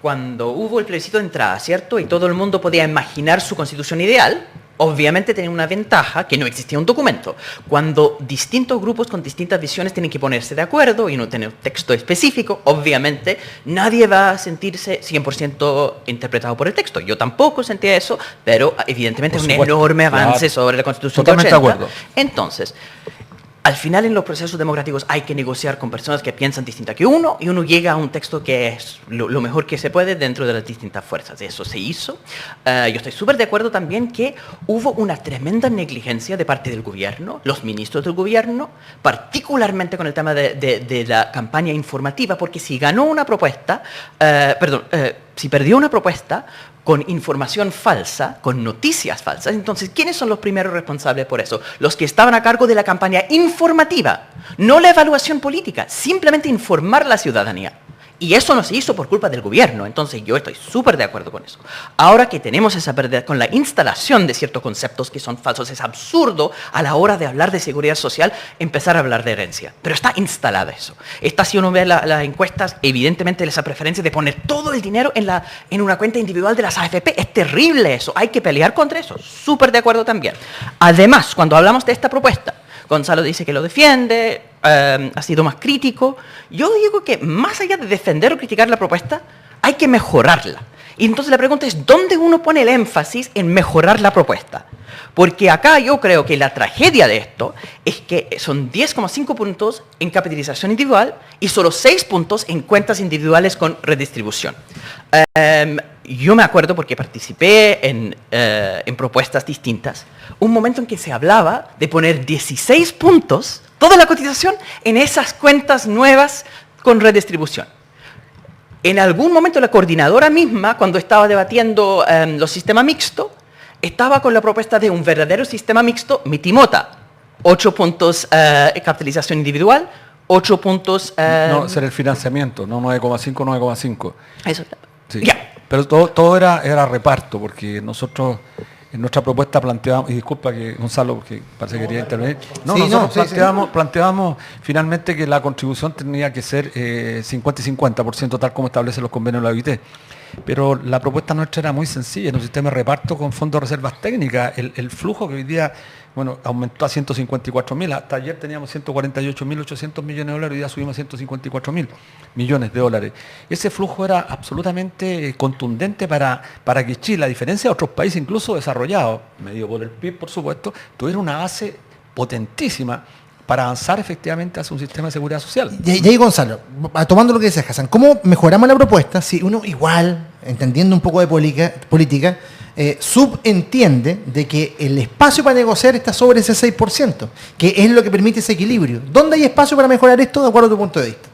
cuando hubo el plebiscito de entrada, ¿cierto? Y todo el mundo podía imaginar su constitución ideal, obviamente tenía una ventaja que no existía un documento. Cuando distintos grupos con distintas visiones tienen que ponerse de acuerdo y no tener un texto específico, obviamente nadie va a sentirse 100% interpretado por el texto. Yo tampoco sentía eso, pero evidentemente Por es un supuesto, enorme avance claro. sobre la Constitución Totalmente de de 80. acuerdo. Entonces, al final en los procesos democráticos hay que negociar con personas que piensan distinta que uno y uno llega a un texto que es lo mejor que se puede dentro de las distintas fuerzas. Eso se hizo. Yo estoy súper de acuerdo también que hubo una tremenda negligencia de parte del gobierno, los ministros del gobierno, particularmente con el tema de la campaña informativa, porque si ganó una propuesta, si perdió una propuesta con información falsa, con noticias falsas, entonces, ¿quiénes son los primeros responsables por eso? Los que estaban a cargo de la campaña informativa, no la evaluación política, simplemente informar a la ciudadanía. Y eso no se hizo por culpa del gobierno, entonces yo estoy súper de acuerdo con eso. Ahora que tenemos esa pérdida con la instalación de ciertos conceptos que son falsos, es absurdo a la hora de hablar de seguridad social empezar a hablar de herencia. Pero está instalada eso. Esta, si uno ve las encuestas, evidentemente esa preferencia de poner todo el dinero en una cuenta individual de las AFP, es terrible eso. Hay que pelear contra eso. Súper de acuerdo también. Además, cuando hablamos de esta propuesta, Gonzalo dice que lo defiende, ha sido más crítico. Yo digo que más allá de defender o criticar la propuesta, hay que mejorarla. Y entonces la pregunta es, ¿dónde uno pone el énfasis en mejorar la propuesta? Porque acá yo creo que la tragedia de esto es que son 10,5 puntos en capitalización individual y solo 6 puntos en cuentas individuales con redistribución. Yo me acuerdo, porque participé en propuestas distintas, un momento en que se hablaba de poner 16 puntos, toda la cotización, en esas cuentas nuevas con redistribución. En algún momento la coordinadora misma, cuando estaba debatiendo los sistemas mixtos, estaba con la propuesta de un verdadero sistema mixto, mitimota. 8 puntos capitalización individual, 8 puntos... No, ser el financiamiento, no 9,5, 9,5. Eso. Sí. Ya. Pero todo era reparto, porque nosotros en nuestra propuesta planteábamos, y disculpa que Gonzalo, porque parece que quería intervenir, planteábamos finalmente que la contribución tenía que ser 50 y 50%, tal como establecen los convenios de la OIT. Pero la propuesta nuestra era muy sencilla, en un sistema de reparto con fondos de reservas técnicas. El flujo que hoy día aumentó a 154.000, hasta ayer teníamos 148.800 millones de dólares, hoy día subimos a 154.000 millones de dólares. Ese flujo era absolutamente contundente para que Chile, a diferencia de otros países incluso desarrollados, medido por el PIB por supuesto, tuviera una base potentísima para avanzar efectivamente hacia un sistema de seguridad social. Y ahí, Gonzalo, tomando lo que decías, Hassan, ¿cómo mejoramos la propuesta si uno igual, entendiendo un poco de política, subentiende de que el espacio para negociar está sobre ese 6%, que es lo que permite ese equilibrio? ¿Dónde hay espacio para mejorar esto de acuerdo a tu punto de vista?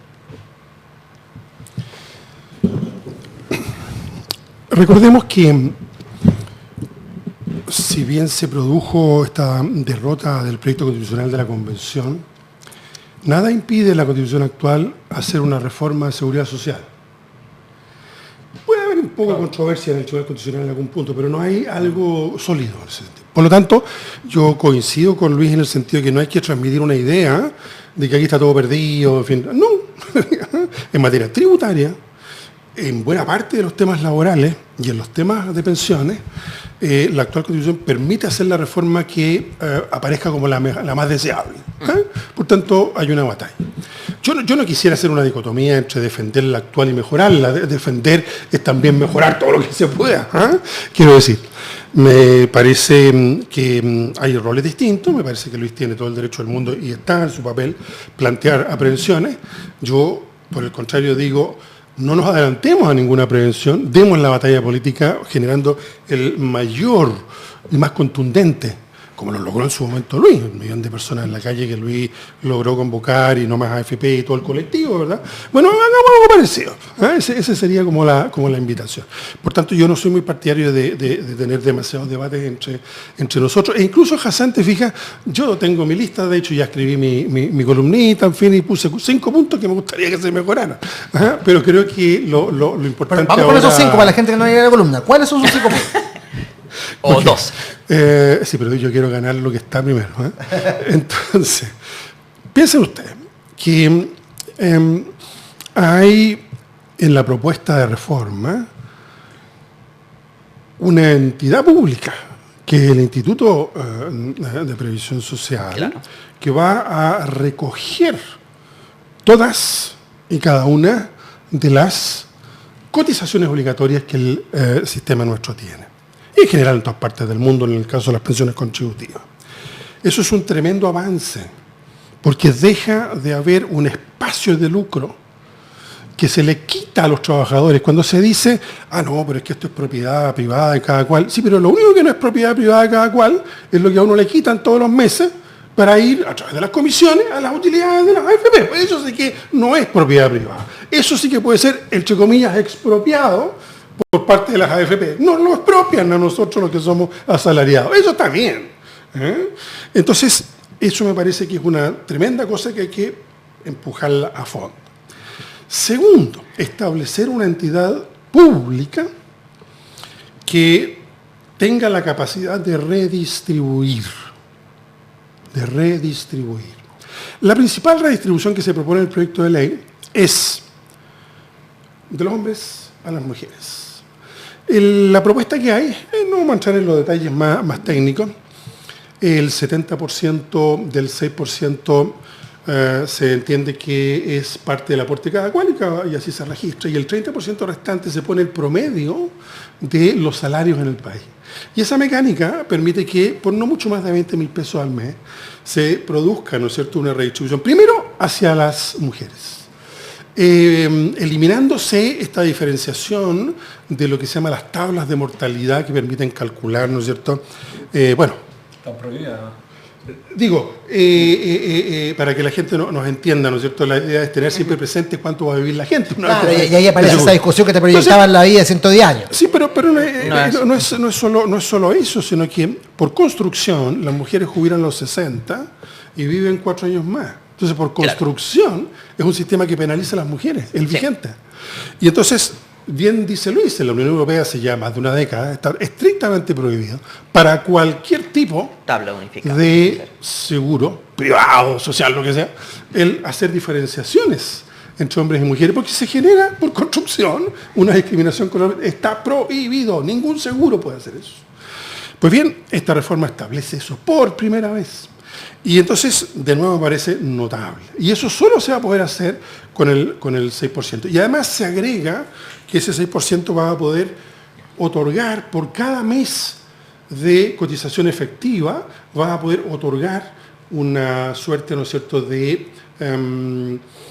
Recordemos que si bien se produjo esta derrota del proyecto constitucional de la Convención, nada impide en la Constitución actual hacer una reforma de seguridad social. Puede haber un poco de controversia en el Tribunal Constitucional en algún punto, pero no hay algo sólido en ese sentido. Por lo tanto, yo coincido con Luis en el sentido de que no hay que transmitir una idea de que aquí está todo perdido, en fin. No, en materia tributaria, en buena parte de los temas laborales y en los temas de pensiones, la actual Constitución permite hacer la reforma que aparezca como la más deseable. Por tanto, hay una batalla. Yo no quisiera hacer una dicotomía entre defender la actual y mejorarla. Defender es también mejorar todo lo que se pueda. Quiero decir, me parece que hay roles distintos, me parece que Luis tiene todo el derecho del mundo y está en su papel plantear aprehensiones. Yo, por el contrario, digo, no nos adelantemos a ninguna prevención, demos la batalla política generando el mayor y más contundente, como lo logró en su momento Luis, 1 millón de personas en la calle que Luis logró convocar y no más AFP y todo el colectivo, ¿verdad? Bueno, hagamos algo parecido. Ese sería como la invitación. Por tanto, yo no soy muy partidario de tener demasiados debates entre nosotros. E incluso, Hassan, te fijas, yo tengo mi lista, de hecho ya escribí mi columnita, en fin, y puse 5 puntos que me gustaría que se mejoraran. Pero creo que lo importante Vamos con esos 5 para la gente que no llega a la columna. ¿Cuáles son sus 5 puntos? O 2. Sí, pero yo quiero ganar lo que está primero. Entonces, piensen ustedes que hay en la propuesta de reforma una entidad pública, que es el Instituto de Previsión Social, claro, que va a recoger todas y cada una de las cotizaciones obligatorias que el sistema nuestro tiene. Y en general en todas partes del mundo, en el caso de las pensiones contributivas. Eso es un tremendo avance, porque deja de haber un espacio de lucro que se le quita a los trabajadores cuando se dice, no, pero es que esto es propiedad privada de cada cual. Sí, pero lo único que no es propiedad privada de cada cual es lo que a uno le quitan todos los meses para ir a través de las comisiones a las utilidades de las AFP. Pues eso sí que no es propiedad privada. Eso sí que puede ser, entre comillas, expropiado por parte de las AFP. No lo expropian a nosotros los que somos asalariados. Eso está bien. Entonces, eso me parece que es una tremenda cosa que hay que empujarla a fondo. Segundo, establecer una entidad pública que tenga la capacidad de redistribuir. La principal redistribución que se propone en el proyecto de ley es de los hombres a las mujeres. La propuesta que hay, no vamos a entrar en los detalles más técnicos, el 70% del 6% se entiende que es parte del aporte de cada cual y así se registra, y el 30% restante se pone el promedio de los salarios en el país. Y esa mecánica permite que por no mucho más de 20.000 pesos al mes se produzca, ¿no es cierto?, una redistribución, primero hacia las mujeres. Eliminándose esta diferenciación de lo que se llama las tablas de mortalidad que permiten calcular, ¿no es cierto? Están prohibidas. Digo, para que la gente nos entienda, ¿no es cierto? La idea es tener siempre presente cuánto va a vivir la gente. Claro, y ahí aparece esa discusión que te proyectaba en la vida de 110 años. Sí, pero no es solo eso, sino que por construcción las mujeres jubilan a los 60 y viven 4 años más. Entonces, por construcción, es un sistema que penaliza a las mujeres, el vigente. Y entonces, bien dice Luis, en la Unión Europea hace ya más de una década, está estrictamente prohibido para cualquier tipo Tabla unificada de seguro, privado, social, lo que sea, el hacer diferenciaciones entre hombres y mujeres, porque se genera por construcción una discriminación con hombres. Está prohibido, ningún seguro puede hacer eso. Pues bien, esta reforma establece eso por primera vez. Y entonces, de nuevo, me parece notable. Y eso solo se va a poder hacer con el 6%. Y además se agrega que ese 6% va a poder otorgar por cada mes de cotización efectiva, va a poder otorgar una suerte, ¿no es cierto?, de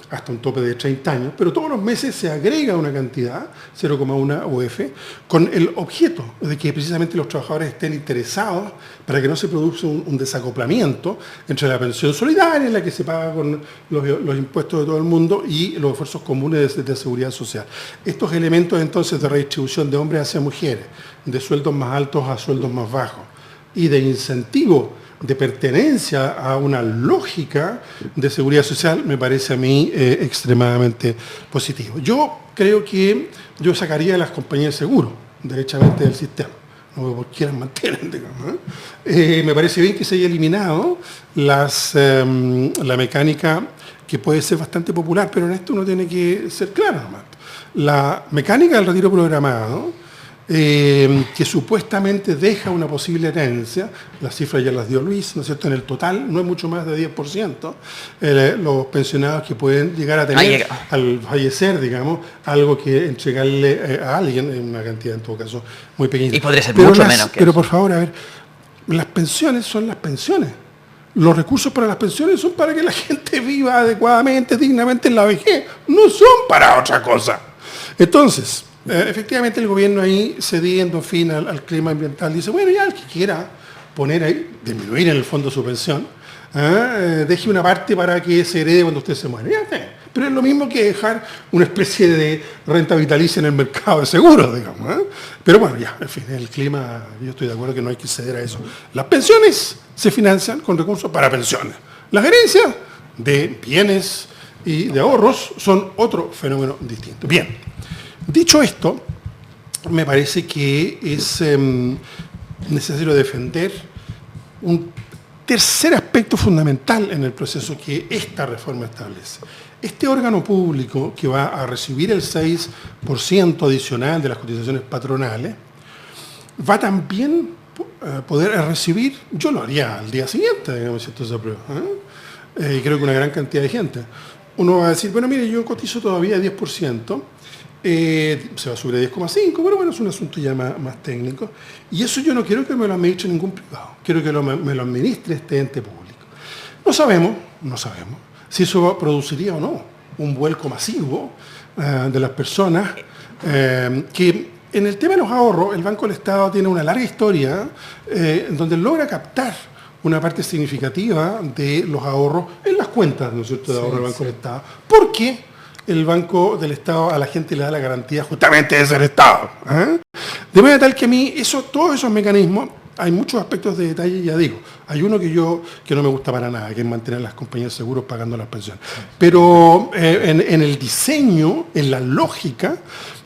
hasta un tope de 30 años, pero todos los meses se agrega una cantidad, 0,1 UF, con el objeto de que precisamente los trabajadores estén interesados para que no se produzca un desacoplamiento entre la pensión solidaria, en la que se paga con los impuestos de todo el mundo, y los esfuerzos comunes de seguridad social. Estos elementos entonces de redistribución de hombres hacia mujeres, de sueldos más altos a sueldos más bajos, y de incentivo de pertenencia a una lógica de seguridad social, me parece a mí extremadamente positivo. Yo creo que yo sacaría a las compañías de seguro derechamente del sistema, no veo por qué las mantienen, digamos, me parece bien que se haya eliminado la mecánica que puede ser bastante popular, pero en esto uno tiene que ser claro nomás. La mecánica del retiro programado, que supuestamente deja una posible herencia, las cifras ya las dio Luis, ¿no es cierto? En el total no es mucho más de 10%, los pensionados que pueden llegar a tener al fallecer, digamos, algo que entregarle a alguien, en una cantidad en todo caso muy pequeña. Y podría ser mucho menos que Pero eso. por favor, a ver, las pensiones son las pensiones. Los recursos para las pensiones son para que la gente viva adecuadamente, dignamente en la vejez, no son para otra cosa. Entonces, efectivamente el gobierno ahí, cediendo, en fin, al clima ambiental, dice, bueno, ya el que quiera poner ahí, disminuir en el fondo su pensión, deje una parte para que se herede cuando usted se muere. Ya está. Pero es lo mismo que dejar una especie de renta vitalicia en el mercado de seguros, digamos. Pero bueno, ya, en fin, el clima, yo estoy de acuerdo que no hay que ceder a eso. Las pensiones se financian con recursos para pensiones. Las herencias de bienes y de ahorros son otro fenómeno distinto. Bien. Dicho esto, me parece que es necesario defender un tercer aspecto fundamental en el proceso que esta reforma establece. Este órgano público que va a recibir el 6% adicional de las cotizaciones patronales va también a poder recibir, yo lo haría al día siguiente, digamos, si esto se aprueba, y creo que una gran cantidad de gente. Uno va a decir, bueno, mire, yo cotizo todavía 10%, se va a subir a 10,5, pero bueno, es un asunto ya más técnico. Y eso yo no quiero que me lo administre ningún privado, quiero que me lo administre este ente público. No sabemos si eso produciría o no un vuelco masivo de las personas, que en el tema de los ahorros, el Banco del Estado tiene una larga historia donde logra captar una parte significativa de los ahorros en las cuentas, ¿no es cierto?, de ahorro del Banco del Estado. ¿Por qué? El Banco del Estado a la gente le da la garantía justamente de ser Estado. De manera tal que a mí, todos esos mecanismos, hay muchos aspectos de detalle, ya digo, Hay uno que no me gusta para nada, que es mantener las compañías de seguros pagando las pensiones. Pero en el diseño, en la lógica,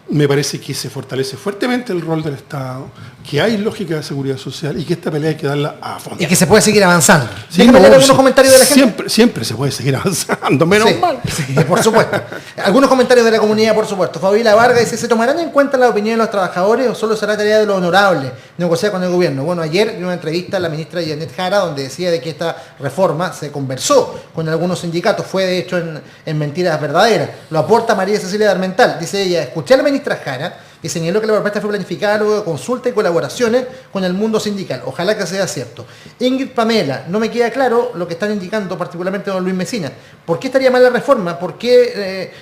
me parece que se fortalece fuertemente el rol del Estado, que hay lógica de seguridad social y que esta pelea hay que darla a fondo. Y que se puede seguir avanzando. Sí, Déjame leer algunos sí, comentarios de la gente. Siempre se puede seguir avanzando, menos mal. Sí, por supuesto. Algunos comentarios de la comunidad, por supuesto. Fabiola Vargas dice, ¿se tomarán en cuenta la opinión de los trabajadores o solo será tarea de los honorables negociar con el gobierno? Bueno, ayer vi una entrevista a la ministra Janet Jara donde decía de que esta reforma se conversó con algunos sindicatos, fue de hecho en Mentiras Verdaderas. Lo aporta María Cecilia Darmental. Dice ella, escuché a la ministra Jara y señaló que la propuesta fue planificada luego de consulta y colaboraciones con el mundo sindical. Ojalá que sea cierto. Ingrid Pamela, no me queda claro lo que están indicando, particularmente don Luis Mesina. ¿Por qué estaría mal la reforma? ¿Por qué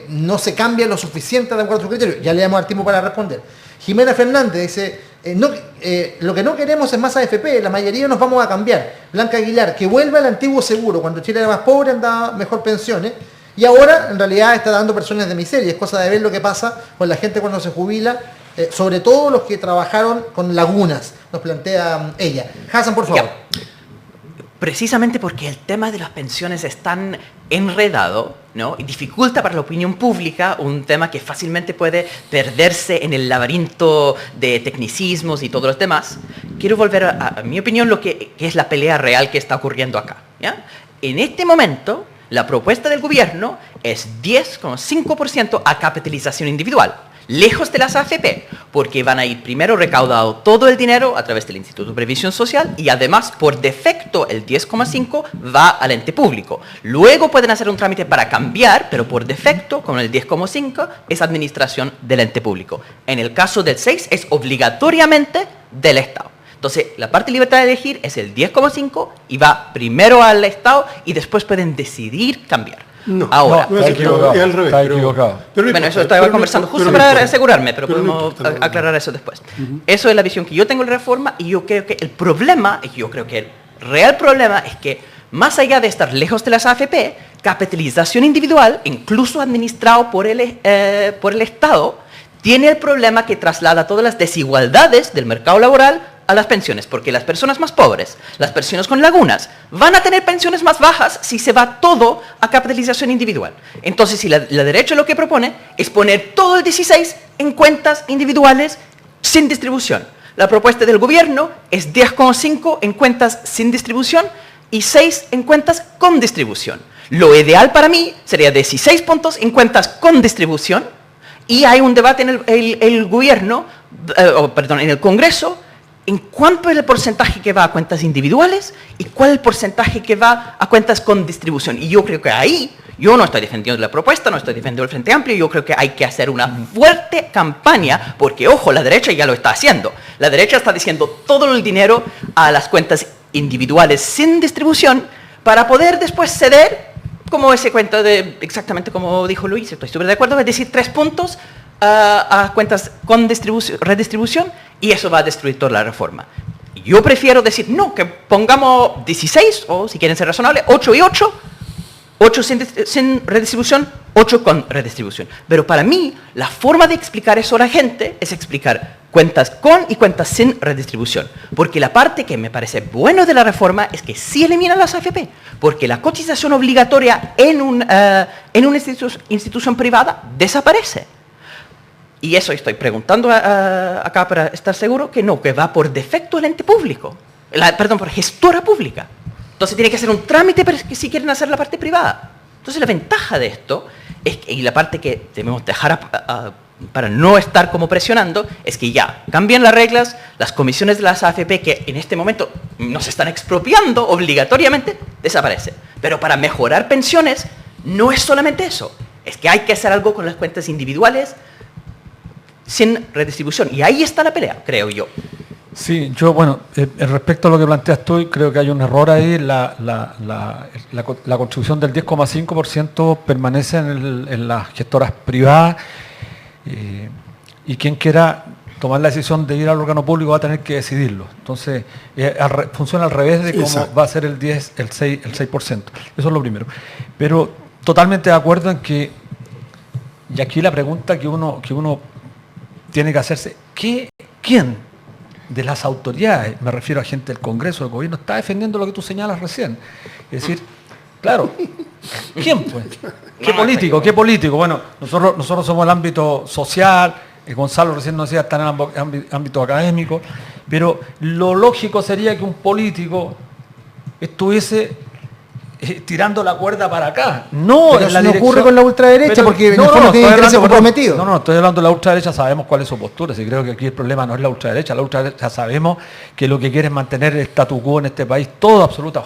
no se cambia lo suficiente de acuerdo a su criterio? Ya le damos al tiempo para responder. Jimena Fernández dice, lo que no queremos es más AFP, la mayoría nos vamos a cambiar. Blanca Aguilar, que vuelva al antiguo seguro, cuando Chile era más pobre andaba mejor pensiones. Y ahora, en realidad, está dando pensiones de miseria. Es cosa de ver lo que pasa con la gente cuando se jubila, sobre todo los que trabajaron con lagunas, nos plantea ella. Hassan, por favor. Ya. Precisamente porque el tema de las pensiones es tan enredado, ¿no? Y dificulta para la opinión pública un tema que fácilmente puede perderse en el laberinto de tecnicismos y todos los demás. Quiero volver a mi opinión, lo que es la pelea real que está ocurriendo acá, ¿ya? En este momento, la propuesta del gobierno es 10,5% a capitalización individual, lejos de las AFP, porque van a ir primero recaudado todo el dinero a través del Instituto de Previsión Social y además por defecto el 10,5% va al ente público. Luego pueden hacer un trámite para cambiar, pero por defecto con el 10,5% es administración del ente público. En el caso del 6% es obligatoriamente del Estado. Entonces, la parte de libertad de elegir es el 10,5% y va primero al Estado y después pueden decidir cambiar. No, ahora. no, es al revés. Está equivocado. Bueno, eso estaba conversando justo para asegurarme, pero podemos aclarar eso después. Eso es la visión que yo tengo de la reforma y yo creo que el problema, el real problema es que más allá de estar lejos de las AFP, capitalización individual, incluso administrado por el Estado, tiene el problema que traslada todas las desigualdades del mercado laboral a las pensiones, porque las personas más pobres, las personas con lagunas, van a tener pensiones más bajas si se va todo a capitalización individual. Entonces, si la derecha lo que propone es poner todo el 16 en cuentas individuales sin distribución. La propuesta del gobierno es 10,5 en cuentas sin distribución y 6 en cuentas con distribución. Lo ideal para mí sería 16 puntos en cuentas con distribución y hay un debate en el gobierno, en el Congreso, en cuánto es el porcentaje que va a cuentas individuales y cuál es el porcentaje que va a cuentas con distribución. Y yo creo que ahí, yo no estoy defendiendo la propuesta, no estoy defendiendo el Frente Amplio, yo creo que hay que hacer una fuerte campaña, porque ojo, la derecha ya lo está haciendo. La derecha está diciendo todo el dinero a las cuentas individuales sin distribución para poder después ceder, como ese cuento de, exactamente como dijo Luis, estoy súper de acuerdo, es decir, 3 puntos a cuentas con redistribución, y eso va a destruir toda la reforma. Yo prefiero decir, no, que pongamos 16, o si quieren ser razonables, 8 y 8, 8 sin redistribución, 8 con redistribución. Pero para mí, la forma de explicar eso a la gente es explicar cuentas con y cuentas sin redistribución. Porque la parte que me parece bueno de la reforma es que sí elimina las AFP, porque la cotización obligatoria en una institución privada desaparece. Y eso estoy preguntando acá para estar seguro que no, que va por defecto el ente público, por gestora pública. Entonces tiene que hacer un trámite si quieren hacer la parte privada. Entonces la ventaja de esto, y la parte que debemos dejar para no estar como presionando, es que ya cambian las reglas, las comisiones de las AFP que en este momento nos están expropiando obligatoriamente, desaparecen. Pero para mejorar pensiones no es solamente eso, es que hay que hacer algo con las cuentas individuales, sin redistribución. Y ahí está la pelea, creo yo. Sí, yo, respecto a lo que planteas tú, creo que hay un error ahí. La contribución del 10,5% permanece en las gestoras privadas y quien quiera tomar la decisión de ir al órgano público va a tener que decidirlo. Entonces, funciona al revés de cómo va a ser el 6%. Eso es lo primero. Pero totalmente de acuerdo en que, y aquí la pregunta que uno tiene que hacerse, ¿quién de las autoridades, me refiero a gente del Congreso, del gobierno, está defendiendo lo que tú señalas recién. Es decir, claro, ¿quién pues? ¿Qué político? ¿Qué político? Bueno, nosotros somos el ámbito social, Gonzalo recién nos decía, está en el ámbito académico, pero lo lógico sería que un político estuviese tirando la cuerda para acá. No, pero en la eso no dirección, ocurre con la ultraderecha, pero, porque en el fondo tiene intereses comprometidos. No, estoy hablando de la ultraderecha, sabemos cuál es su postura, y creo que aquí el problema no es la ultraderecha sabemos que lo que quiere es mantener el statu quo en este país, todo absoluto,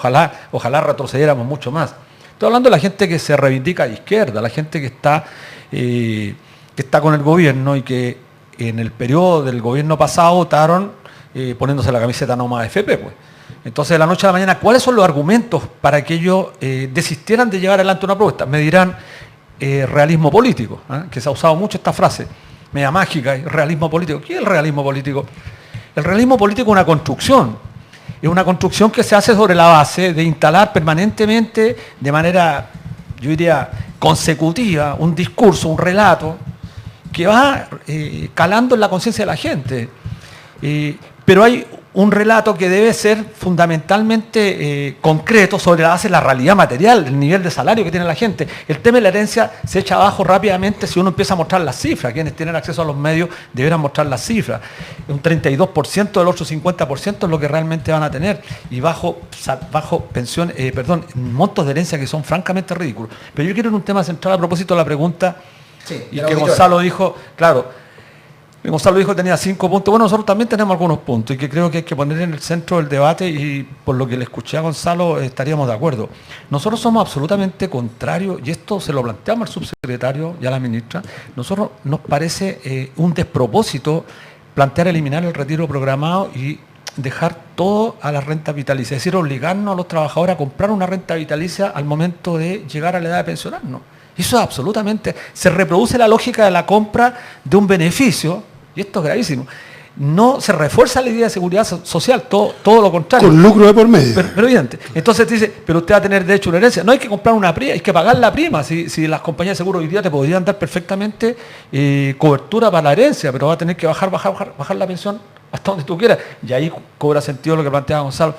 ojalá retrocediéramos mucho más. Estoy hablando de la gente que se reivindica de izquierda, la gente que está con el gobierno y que en el periodo del gobierno pasado votaron poniéndose la camiseta no más FP, pues. Entonces, de la noche a la mañana, ¿cuáles son los argumentos para que ellos desistieran de llevar adelante una propuesta? Me dirán realismo político, que se ha usado mucho esta frase, media mágica, realismo político. ¿Qué es el realismo político? El realismo político es una construcción. Es una construcción que se hace sobre la base de instalar permanentemente, de manera, yo diría, consecutiva, un discurso, un relato, que va calando en la conciencia de la gente. Pero hay un relato que debe ser fundamentalmente concreto sobre la base de la realidad material, el nivel de salario que tiene la gente. El tema de la herencia se echa abajo rápidamente si uno empieza a mostrar las cifras. Quienes tienen acceso a los medios deberán mostrar las cifras. Un 32% del otro 50% es lo que realmente van a tener. Y bajo pensiones, montos de herencia que son francamente ridículos. Pero yo quiero en un tema central a propósito de la pregunta, y que Gonzalo dijo, claro, Gonzalo dijo que tenía 5 puntos. Bueno, nosotros también tenemos algunos puntos y que creo que hay que poner en el centro del debate, y por lo que le escuché a Gonzalo estaríamos de acuerdo. Nosotros somos absolutamente contrarios, y esto se lo planteamos al subsecretario y a la ministra. Nosotros nos parece un despropósito plantear eliminar el retiro programado y dejar todo a la renta vitalicia, es decir, obligarnos a los trabajadores a comprar una renta vitalicia al momento de llegar a la edad de pensionarnos. Eso es absolutamente, se reproduce la lógica de la compra de un beneficio, y esto es gravísimo. No se refuerza la idea de seguridad social, todo lo contrario. Con lucro de por medio. Pero evidente. Entonces te dice, pero usted va a tener derecho a una herencia. No hay que comprar una prima, hay que pagar la prima. Si las compañías de seguro hoy día te podrían dar perfectamente cobertura para la herencia, pero va a tener que bajar la pensión hasta donde tú quieras. Y ahí cobra sentido lo que planteaba Gonzalo.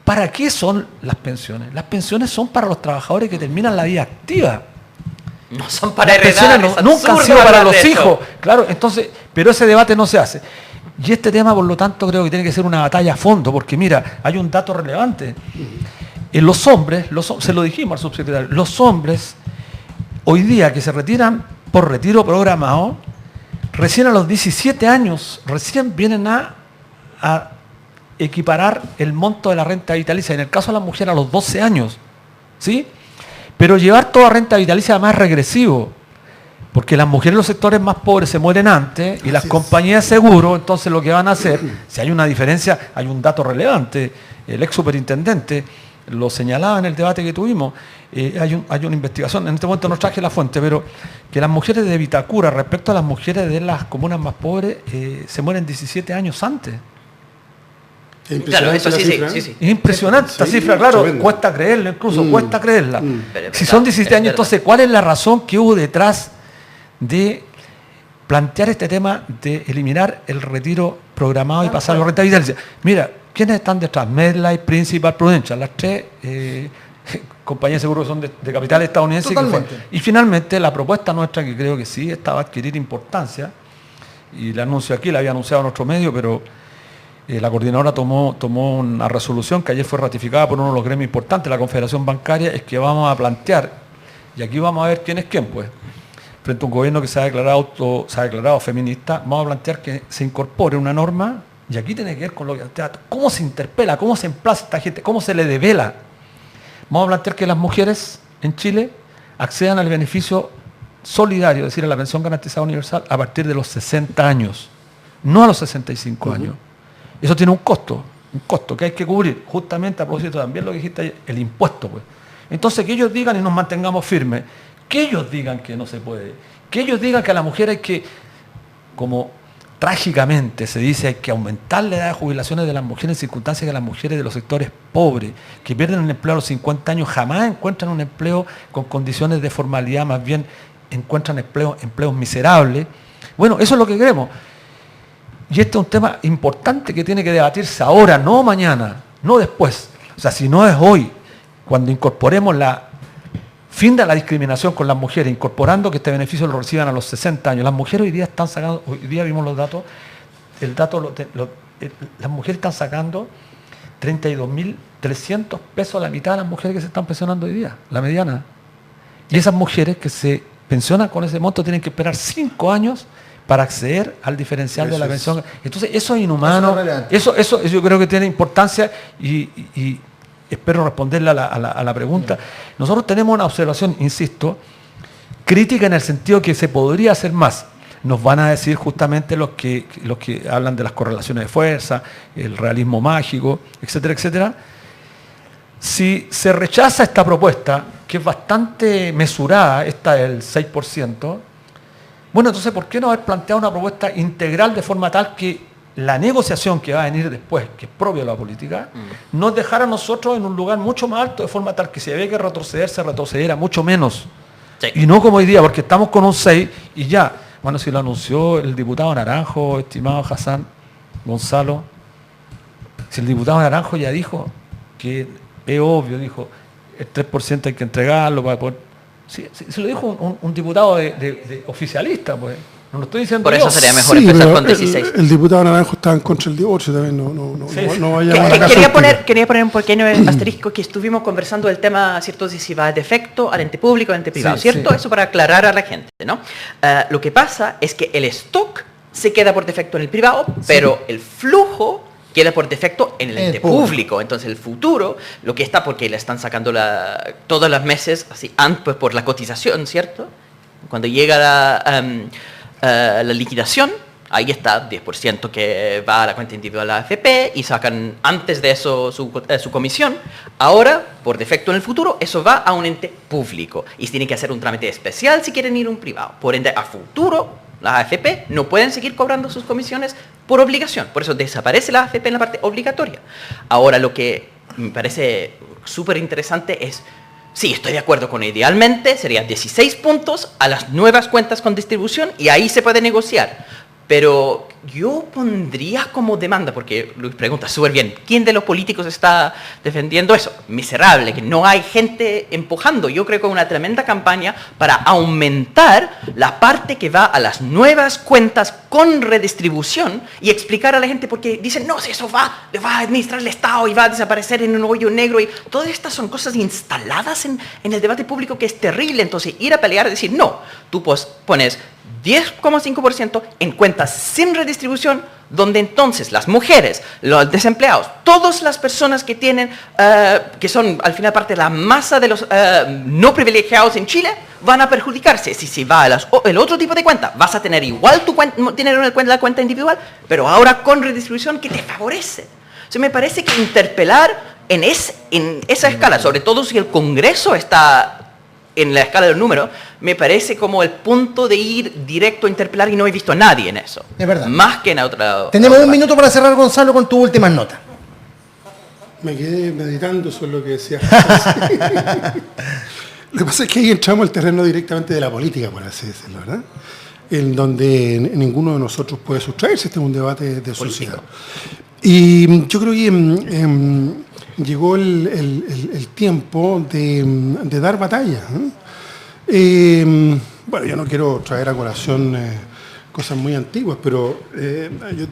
¿Para qué son las pensiones? Las pensiones son para los trabajadores que terminan la vida activa. No son para heredar, nunca han sido para los hijos. Claro, entonces, pero ese debate no se hace. Y este tema, por lo tanto, creo que tiene que ser una batalla a fondo, porque mira, hay un dato relevante. En los hombres, se lo dijimos al subsecretario, los hombres hoy día que se retiran por retiro programado, recién a los 17 años, recién vienen a equiparar el monto de la renta vitalicia. En el caso de las mujeres a los 12 años, ¿sí? Pero llevar toda renta vitalicia además es regresivo, porque las mujeres en los sectores más pobres se mueren antes y las compañías de seguro, entonces lo que van a hacer, si hay una diferencia, hay un dato relevante, el ex superintendente lo señalaba en el debate que tuvimos, hay una investigación, en este momento no traje la fuente, pero que las mujeres de Vitacura respecto a las mujeres de las comunas más pobres se mueren 17 años antes. Claro, eso sí. Es impresionante esta cifra, claro, tremendo. Cuesta creerla, incluso cuesta creerla. Si son 17 años, entonces, ¿cuál es la razón que hubo detrás de plantear este tema de eliminar el retiro programado y pasar a la renta vitalicia? Mira, ¿quiénes están detrás? MedLife, Principal, Prudential, las tres compañías de seguro que son de capital estadounidense. Y finalmente la propuesta nuestra, que creo que sí, esta va a adquirir importancia, y la anuncio aquí, la había anunciado en otro medio, pero la coordinadora tomó una resolución que ayer fue ratificada por uno de los gremios importantes, la Confederación Bancaria, es que vamos a plantear, y aquí vamos a ver quién es quién, pues, frente a un gobierno que se ha declarado feminista, vamos a plantear que se incorpore una norma, y aquí tiene que ver con lo que cómo se interpela, cómo se emplaza a esta gente, cómo se le devela. Vamos a plantear que las mujeres en Chile accedan al beneficio solidario, es decir, a la pensión garantizada universal, a partir de los 60 años, no a los 65 años. Eso tiene un costo que hay que cubrir, justamente a propósito también lo que dijiste ayer, el impuesto, pues. Entonces que ellos digan y nos mantengamos firmes, que ellos digan que no se puede, que ellos digan que a la mujer hay que, como trágicamente se dice, hay que aumentar la edad de jubilaciones de las mujeres en circunstancias que las mujeres de los sectores pobres, que pierden un empleo a los 50 años, jamás encuentran un empleo con condiciones de formalidad, más bien encuentran empleos miserables. Bueno, eso es lo que queremos. Y este es un tema importante que tiene que debatirse ahora, no mañana, no después. O sea, si no es hoy, cuando incorporemos la fin de la discriminación con las mujeres, incorporando que este beneficio lo reciban a los 60 años. Las mujeres hoy día están sacando, hoy día vimos los datos, las mujeres están sacando 32.300 pesos a la mitad de las mujeres que se están pensionando hoy día, la mediana. Y esas mujeres que se pensionan con ese monto tienen que esperar 5 años para acceder al diferencial de la pensión. Entonces, eso es inhumano, eso yo creo que tiene importancia y espero responderle a la pregunta. Nosotros tenemos una observación, insisto, crítica en el sentido que se podría hacer más. Nos van a decir justamente los que hablan de las correlaciones de fuerza, el realismo mágico, etcétera, etcétera. Si se rechaza esta propuesta, que es bastante mesurada, esta del 6%, bueno, entonces, ¿por qué no haber planteado una propuesta integral de forma tal que la negociación que va a venir después, que es propia de la política, nos dejara a nosotros en un lugar mucho más alto, de forma tal que si había que retroceder, se retrocediera mucho menos? Sí. Y no como hoy día, porque estamos con un 6 y ya. Bueno, si lo anunció el diputado Naranjo, estimado Hassan Gonzalo, si el diputado Naranjo ya dijo que es obvio, dijo, el 3% hay que entregarlo para poder... Sí, se lo dijo un diputado de oficialista, pues. No lo estoy diciendo por yo. eso sería mejor empezar con 16. El diputado Naranjo estaba en contra del divorcio también, no vaya a quería poner un pequeño asterisco que estuvimos conversando del tema, ¿cierto? De si va de efecto al ente público, al ente privado, ¿cierto? Sí. Eso para aclarar a la gente, ¿no? Lo que pasa es que el stock se queda por defecto en el privado, pero el flujo queda por defecto en el ente público. Entonces el futuro, lo que está, porque le están sacando todos los meses, así, pues por la cotización, ¿cierto? Cuando llega la liquidación, ahí está 10% que va a la cuenta individual de la AFP y sacan antes de eso su comisión. Ahora, por defecto en el futuro, eso va a un ente público y tiene que hacer un trámite especial si quieren ir a un privado. Por ende, a futuro, las AFP no pueden seguir cobrando sus comisiones por obligación. Por eso desaparece la AFP en la parte obligatoria. Ahora, lo que me parece súper interesante es... Sí, estoy de acuerdo con idealmente, serían 16 puntos a las nuevas cuentas con distribución y ahí se puede negociar. Pero yo pondría como demanda, porque Luis pregunta súper bien, ¿quién de los políticos está defendiendo eso? Miserable, que no hay gente empujando. Yo creo que una tremenda campaña para aumentar la parte que va a las nuevas cuentas con redistribución y explicar a la gente, porque dicen, no, si eso va a administrar el Estado y va a desaparecer en un hoyo negro. Y todas estas son cosas instaladas en el debate público que es terrible. Entonces, ir a pelear y decir, no, tú pones 10,5% en cuentas sin redistribución, donde entonces las mujeres, los desempleados, todas las personas que tienen, que son al final parte de la masa de los no privilegiados en Chile, van a perjudicarse. Si va a el otro tipo de cuenta, vas a tener igual tu dinero en la cuenta individual, pero ahora con redistribución que te favorece. O sea, me parece que interpelar en esa escala, sobre todo si el Congreso está en la escala del número, me parece como el punto de ir directo a interpelar y no he visto a nadie en eso. Es verdad. Más que en otra... Tenemos un minuto para cerrar, Gonzalo, con tus últimas notas. Me quedé meditando sobre lo que decía. Lo que pasa es que ahí entramos al terreno directamente de la política, por así decirlo, ¿verdad? En donde ninguno de nosotros puede sustraerse. Este es un debate de sociedad. Y yo creo que llegó el tiempo de dar batalla. Bueno, yo no quiero traer a colación cosas muy antiguas, pero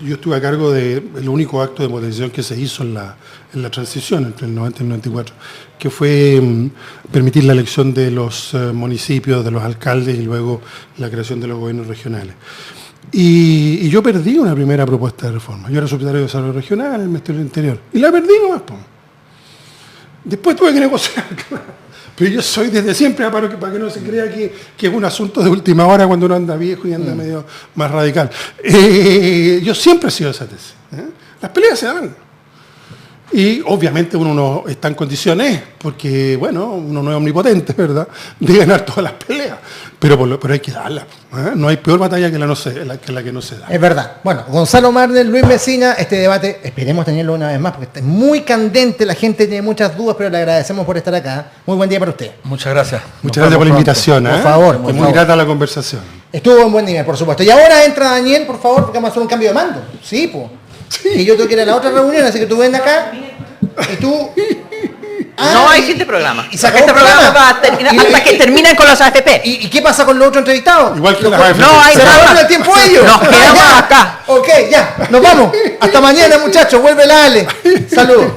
yo estuve a cargo del único acto de modernización que se hizo en la transición entre el 90 y el 94, que fue permitir la elección de los municipios, de los alcaldes y luego la creación de los gobiernos regionales. Y yo perdí una primera propuesta de reforma. Yo era subsecretario de Desarrollo Regional en el Ministerio del Interior. Y la perdí nomás, po. Después tuve que negociar. Pero yo soy desde siempre, para que no se crea que es un asunto de última hora cuando uno anda viejo y anda medio más radical. Yo siempre he sido esa tesis. Las peleas se dan. Y obviamente uno no está en condiciones, porque bueno, uno no es omnipotente, ¿verdad?, de ganar todas las peleas. Pero hay que darlas. No hay peor batalla que la que no se da. Es verdad. Bueno, Gonzalo Marner, Luis Mesina, este debate esperemos tenerlo una vez más, porque está muy candente, la gente tiene muchas dudas, pero le agradecemos por estar acá. Muy buen día para usted. Muchas gracias. Muchas gracias por la invitación. Por favor. Muy grata la conversación. Estuvo en buen nivel, por supuesto. Y ahora entra Daniel, por favor, porque vamos a hacer un cambio de mando. Sí, pues. Y yo tengo que ir a la otra reunión, así que tú ven acá y tú... No hay siguiente programa. Y se acabó Este el programa va a terminar hasta que terminen con los AFP. ¿Y qué pasa con los otros entrevistados? Igual que Los- las AFP. No hay ¿Se nada. acabaron el tiempo ellos? Nos quedamos ya. acá. Ok, ya. Nos vamos. Hasta mañana, muchachos. Vuelve la Ale. Saludos.